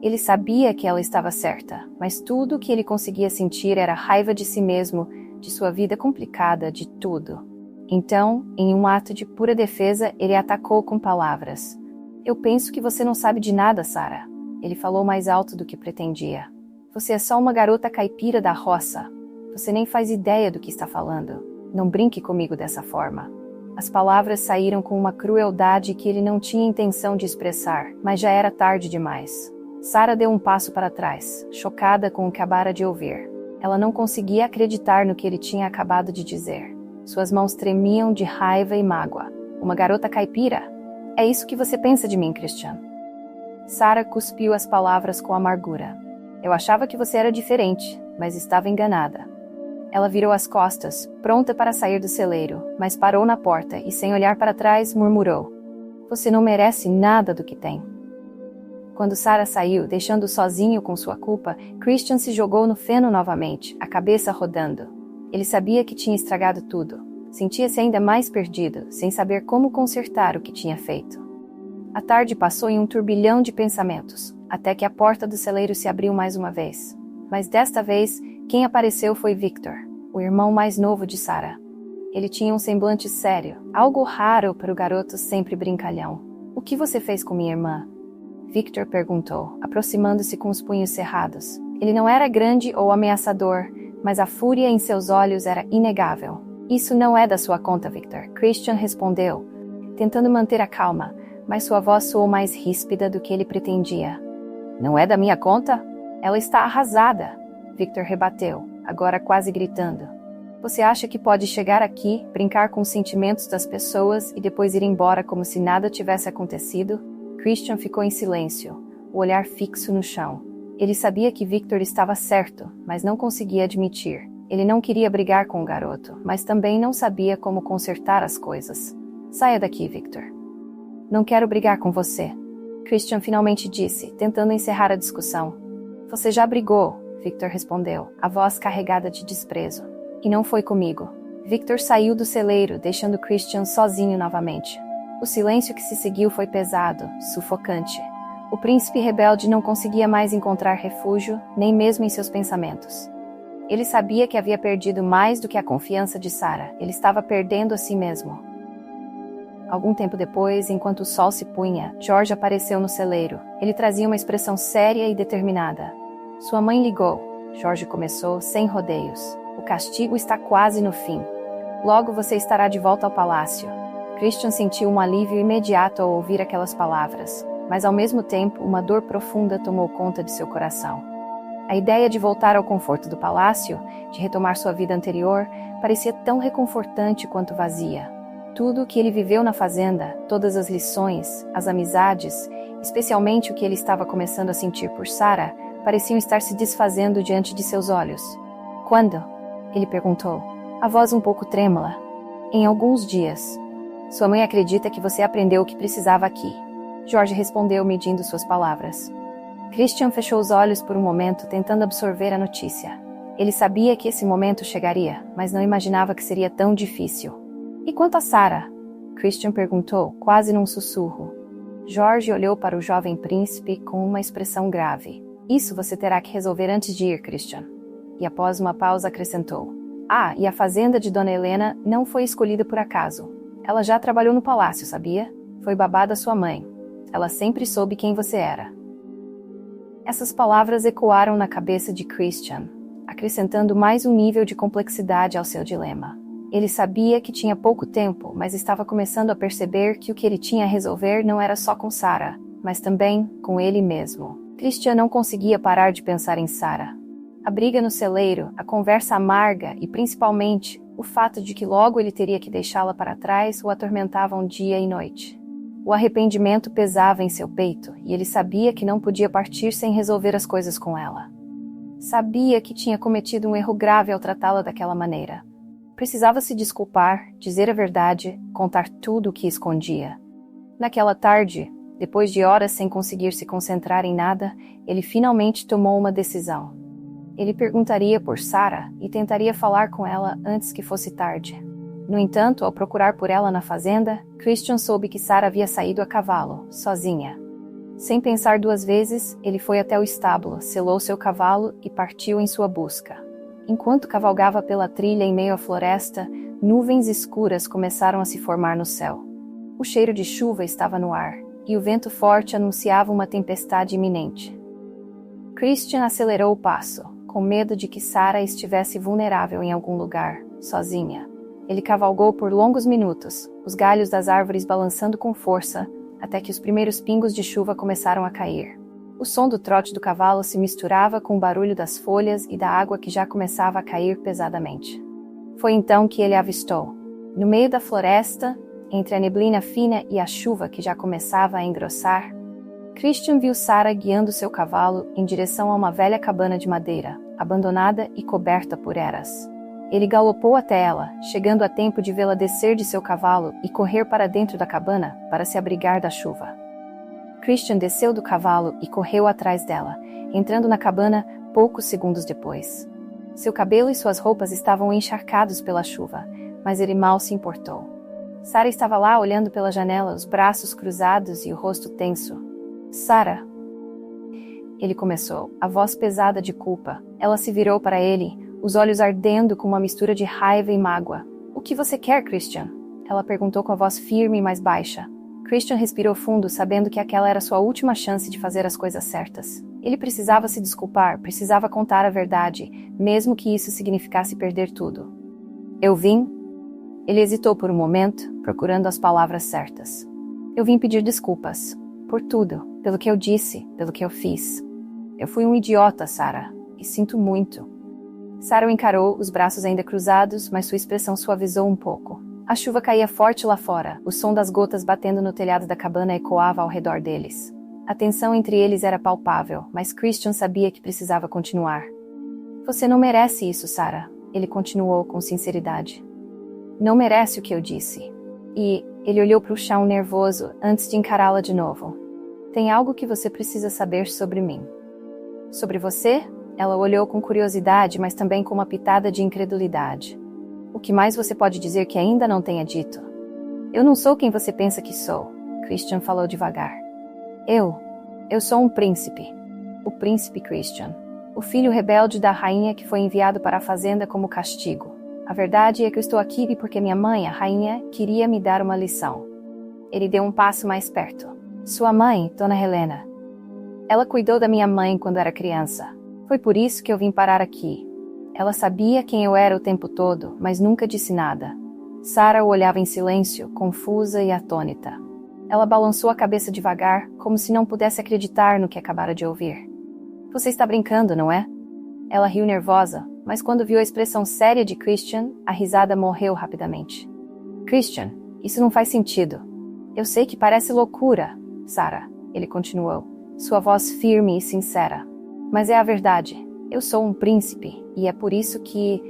Ele sabia que ela estava certa, mas tudo o que ele conseguia sentir era raiva de si mesmo, de sua vida complicada, de tudo. Então, em um ato de pura defesa, ele a atacou com palavras. Eu penso que você não sabe de nada, Sarah. Ele falou mais alto do que pretendia. Você é só uma garota caipira da roça. Você nem faz ideia do que está falando. Não brinque comigo dessa forma. As palavras saíram com uma crueldade que ele não tinha intenção de expressar, mas já era tarde demais. Sarah deu um passo para trás, chocada com o que acabara de ouvir. Ela não conseguia acreditar no que ele tinha acabado de dizer. Suas mãos tremiam de raiva e mágoa. Uma garota caipira? É isso que você pensa de mim, Christian? Sarah cuspiu as palavras com amargura. Eu achava que você era diferente, mas estava enganada. Ela virou as costas, pronta para sair do celeiro, mas parou na porta e, sem olhar para trás, murmurou: Você não merece nada do que tem. Quando Sarah saiu, deixando-o sozinho com sua culpa, Christian se jogou no feno novamente, a cabeça rodando. Ele sabia que tinha estragado tudo. Sentia-se ainda mais perdido, sem saber como consertar o que tinha feito. A tarde passou em um turbilhão de pensamentos, até que a porta do celeiro se abriu mais uma vez. Mas desta vez, quem apareceu foi Victor, o irmão mais novo de Sarah. Ele tinha um semblante sério, algo raro para o garoto sempre brincalhão. O que você fez com minha irmã? Victor perguntou, aproximando-se com os punhos cerrados. Ele não era grande ou ameaçador, mas a fúria em seus olhos era inegável. Isso não é da sua conta, Victor, Christian respondeu, tentando manter a calma, mas sua voz soou mais ríspida do que ele pretendia. Não é da minha conta? Ela está arrasada, Victor rebateu, agora quase gritando. Você acha que pode chegar aqui, brincar com os sentimentos das pessoas e depois ir embora como se nada tivesse acontecido? Christian ficou em silêncio, o olhar fixo no chão. Ele sabia que Victor estava certo, mas não conseguia admitir. Ele não queria brigar com o garoto, mas também não sabia como consertar as coisas. Saia daqui, Victor. Não quero brigar com você, Christian finalmente disse, tentando encerrar a discussão. Você já brigou, Victor respondeu, a voz carregada de desprezo. E não foi comigo. Victor saiu do celeiro, deixando Christian sozinho novamente. O silêncio que se seguiu foi pesado, sufocante. O príncipe rebelde não conseguia mais encontrar refúgio, nem mesmo em seus pensamentos. Ele sabia que havia perdido mais do que a confiança de Sarah. Ele estava perdendo a si mesmo. Algum tempo depois, enquanto o sol se punha, George apareceu no celeiro. Ele trazia uma expressão séria e determinada. Sua mãe ligou. George começou, sem rodeios. O castigo está quase no fim. Logo você estará de volta ao palácio. Christian sentiu um alívio imediato ao ouvir aquelas palavras, mas ao mesmo tempo uma dor profunda tomou conta de seu coração. A ideia de voltar ao conforto do palácio, de retomar sua vida anterior, parecia tão reconfortante quanto vazia. Tudo o que ele viveu na fazenda, todas as lições, as amizades, especialmente o que ele estava começando a sentir por Sarah, pareciam estar se desfazendo diante de seus olhos. Quando? Ele perguntou, a voz um pouco trêmula. Em alguns dias. Sua mãe acredita que você aprendeu o que precisava aqui. George respondeu, medindo suas palavras. Christian fechou os olhos por um momento, tentando absorver a notícia. Ele sabia que esse momento chegaria, mas não imaginava que seria tão difícil. E quanto a Sarah? Christian perguntou, quase num sussurro. George olhou para o jovem príncipe com uma expressão grave. Isso você terá que resolver antes de ir, Christian. E após uma pausa acrescentou. Ah, e a fazenda de Dona Helena não foi escolhida por acaso. Ela já trabalhou no palácio, sabia? Foi babá da sua mãe. Ela sempre soube quem você era. Essas palavras ecoaram na cabeça de Christian, acrescentando mais um nível de complexidade ao seu dilema. Ele sabia que tinha pouco tempo, mas estava começando a perceber que o que ele tinha a resolver não era só com Sarah, mas também com ele mesmo. Christian não conseguia parar de pensar em Sarah. A briga no celeiro, a conversa amarga e, principalmente, o fato de que logo ele teria que deixá-la para trás o atormentavam dia e noite. O arrependimento pesava em seu peito e ele sabia que não podia partir sem resolver as coisas com ela. Sabia que tinha cometido um erro grave ao tratá-la daquela maneira. Precisava se desculpar, dizer a verdade, contar tudo o que escondia. Naquela tarde, depois de horas sem conseguir se concentrar em nada, ele finalmente tomou uma decisão. Ele perguntaria por Sarah e tentaria falar com ela antes que fosse tarde. No entanto, ao procurar por ela na fazenda, Christian soube que Sarah havia saído a cavalo, sozinha. Sem pensar duas vezes, ele foi até o estábulo, selou seu cavalo e partiu em sua busca. Enquanto cavalgava pela trilha em meio à floresta, nuvens escuras começaram a se formar no céu. O cheiro de chuva estava no ar, e o vento forte anunciava uma tempestade iminente. Christian acelerou o passo, com medo de que Sarah estivesse vulnerável em algum lugar, sozinha. Ele cavalgou por longos minutos, os galhos das árvores balançando com força, até que os primeiros pingos de chuva começaram a cair. O som do trote do cavalo se misturava com o barulho das folhas e da água que já começava a cair pesadamente. Foi então que ele avistou. No meio da floresta, entre a neblina fina e a chuva que já começava a engrossar, Christian viu Sarah guiando seu cavalo em direção a uma velha cabana de madeira, abandonada e coberta por eras. Ele galopou até ela, chegando a tempo de vê-la descer de seu cavalo e correr para dentro da cabana para se abrigar da chuva. Christian desceu do cavalo e correu atrás dela, entrando na cabana poucos segundos depois. Seu cabelo e suas roupas estavam encharcados pela chuva, mas ele mal se importou. Sarah estava lá olhando pela janela, os braços cruzados e o rosto tenso. Sarah, ele começou, a voz pesada de culpa. Ela se virou para ele, os olhos ardendo com uma mistura de raiva e mágoa. O que você quer, Christian? Ela perguntou com a voz firme e mais baixa. Christian respirou fundo, sabendo que aquela era sua última chance de fazer as coisas certas. Ele precisava se desculpar, precisava contar a verdade, mesmo que isso significasse perder tudo. Eu vim? Ele hesitou por um momento, procurando as palavras certas. Eu vim pedir desculpas. Por tudo, pelo que eu disse, pelo que eu fiz. Eu fui um idiota, Sarah, e sinto muito. Sarah o encarou, os braços ainda cruzados, mas sua expressão suavizou um pouco. A chuva caía forte lá fora, o som das gotas batendo no telhado da cabana ecoava ao redor deles. A tensão entre eles era palpável, mas Christian sabia que precisava continuar. Você não merece isso, Sarah, ele continuou com sinceridade. Não merece o que eu disse. E ele olhou para o chão nervoso antes de encará-la de novo. Tem algo que você precisa saber sobre mim. Sobre você? Ela olhou com curiosidade, mas também com uma pitada de incredulidade. O que mais você pode dizer que ainda não tenha dito? Eu não sou quem você pensa que sou, Christian falou devagar. Eu sou um príncipe. O príncipe Christian. O filho rebelde da rainha que foi enviado para a fazenda como castigo. A verdade é que eu estou aqui porque minha mãe, a rainha, queria me dar uma lição. Ele deu um passo mais perto. Sua mãe, Dona Helena. Ela cuidou da minha mãe quando era criança. Foi por isso que eu vim parar aqui. Ela sabia quem eu era o tempo todo, mas nunca disse nada. Sarah o olhava em silêncio, confusa e atônita. Ela balançou a cabeça devagar, como se não pudesse acreditar no que acabara de ouvir. Você está brincando, não é? Ela riu nervosa, mas quando viu a expressão séria de Christian, a risada morreu rapidamente. Christian, isso não faz sentido. Eu sei que parece loucura, Sarah, ele continuou, sua voz firme e sincera. Mas é a verdade. Eu sou um príncipe, e é por isso que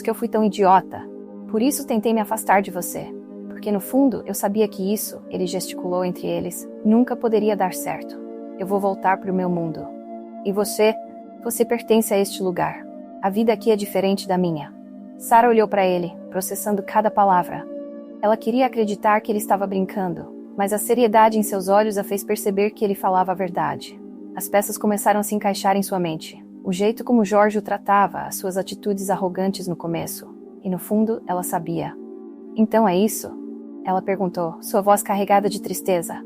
eu fui tão idiota. Por isso tentei me afastar de você. Porque no fundo, eu sabia que isso, ele gesticulou entre eles, nunca poderia dar certo. Eu vou voltar para o meu mundo. E você pertence a este lugar. A vida aqui é diferente da minha. Sarah olhou para ele, processando cada palavra. Ela queria acreditar que ele estava brincando, mas a seriedade em seus olhos a fez perceber que ele falava a verdade. As peças começaram a se encaixar em sua mente. O jeito como Jorge o tratava, as suas atitudes arrogantes no começo. E no fundo, ela sabia. Então é isso? Ela perguntou, sua voz carregada de tristeza.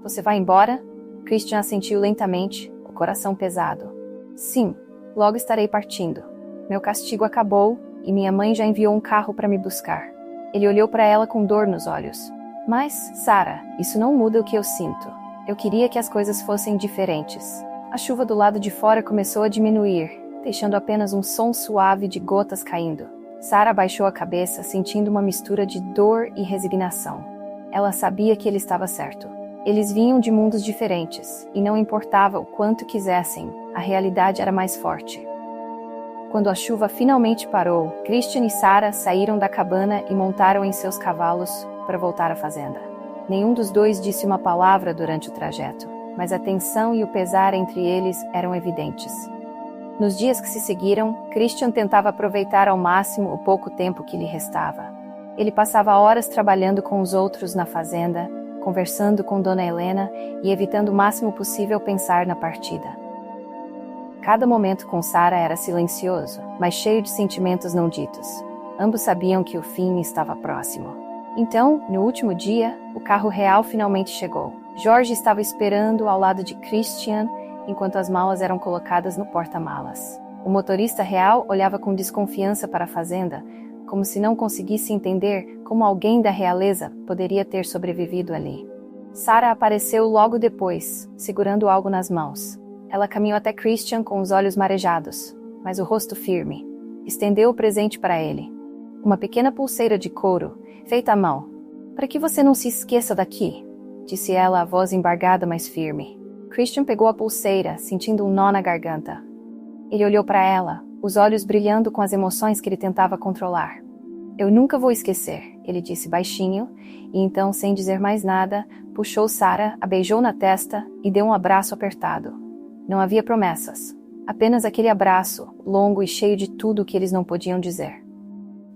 Você vai embora? Christian assentiu lentamente, o coração pesado. Sim, logo estarei partindo. Meu castigo acabou e minha mãe já enviou um carro para me buscar. Ele olhou para ela com dor nos olhos. Mas, Sarah, isso não muda o que eu sinto. Eu queria que as coisas fossem diferentes. A chuva do lado de fora começou a diminuir, deixando apenas um som suave de gotas caindo. Sarah baixou a cabeça, sentindo uma mistura de dor e resignação. Ela sabia que ele estava certo. Eles vinham de mundos diferentes, e não importava o quanto quisessem, a realidade era mais forte. Quando a chuva finalmente parou, Christian e Sarah saíram da cabana e montaram em seus cavalos para voltar à fazenda. Nenhum dos dois disse uma palavra durante o trajeto, mas a tensão e o pesar entre eles eram evidentes. Nos dias que se seguiram, Christian tentava aproveitar ao máximo o pouco tempo que lhe restava. Ele passava horas trabalhando com os outros na fazenda, conversando com Dona Helena e evitando o máximo possível pensar na partida. Cada momento com Sarah era silencioso, mas cheio de sentimentos não ditos. Ambos sabiam que o fim estava próximo. Então, no último dia, o carro real finalmente chegou. Jorge estava esperando ao lado de Christian, enquanto as malas eram colocadas no porta-malas. O motorista real olhava com desconfiança para a fazenda, como se não conseguisse entender como alguém da realeza poderia ter sobrevivido ali. Sarah apareceu logo depois, segurando algo nas mãos. Ela caminhou até Christian com os olhos marejados, mas o rosto firme. Estendeu o presente para ele. Uma pequena pulseira de couro, feita à mão. Para que você não se esqueça daqui, disse ela, a voz embargada, mas firme. Christian pegou a pulseira, sentindo um nó na garganta. Ele olhou para ela, os olhos brilhando com as emoções que ele tentava controlar. Eu nunca vou esquecer, ele disse baixinho, e então, sem dizer mais nada, puxou Sarah, a beijou na testa e deu um abraço apertado. Não havia promessas, apenas aquele abraço, longo e cheio de tudo o que eles não podiam dizer.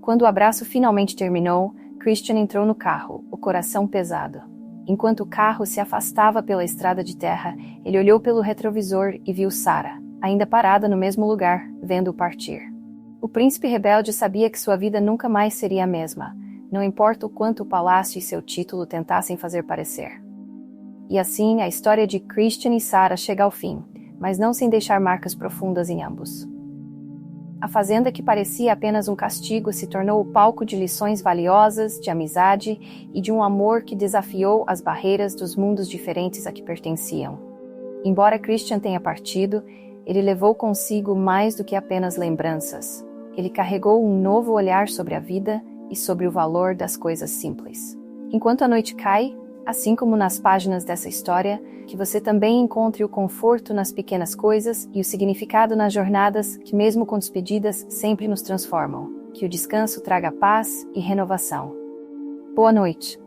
Quando o abraço finalmente terminou, Christian entrou no carro, o coração pesado. Enquanto o carro se afastava pela estrada de terra, ele olhou pelo retrovisor e viu Sarah, ainda parada no mesmo lugar, vendo-o partir. O príncipe rebelde sabia que sua vida nunca mais seria a mesma, não importa o quanto o palácio e seu título tentassem fazer parecer. E assim, a história de Christian e Sarah chega ao fim, mas não sem deixar marcas profundas em ambos. A fazenda que parecia apenas um castigo se tornou o palco de lições valiosas, de amizade e de um amor que desafiou as barreiras dos mundos diferentes a que pertenciam. Embora Christian tenha partido, ele levou consigo mais do que apenas lembranças. Ele carregou um novo olhar sobre a vida e sobre o valor das coisas simples. Enquanto a noite cai, assim como nas páginas dessa história, que você também encontre o conforto nas pequenas coisas e o significado nas jornadas que, mesmo com despedidas, sempre nos transformam. Que o descanso traga paz e renovação. Boa noite.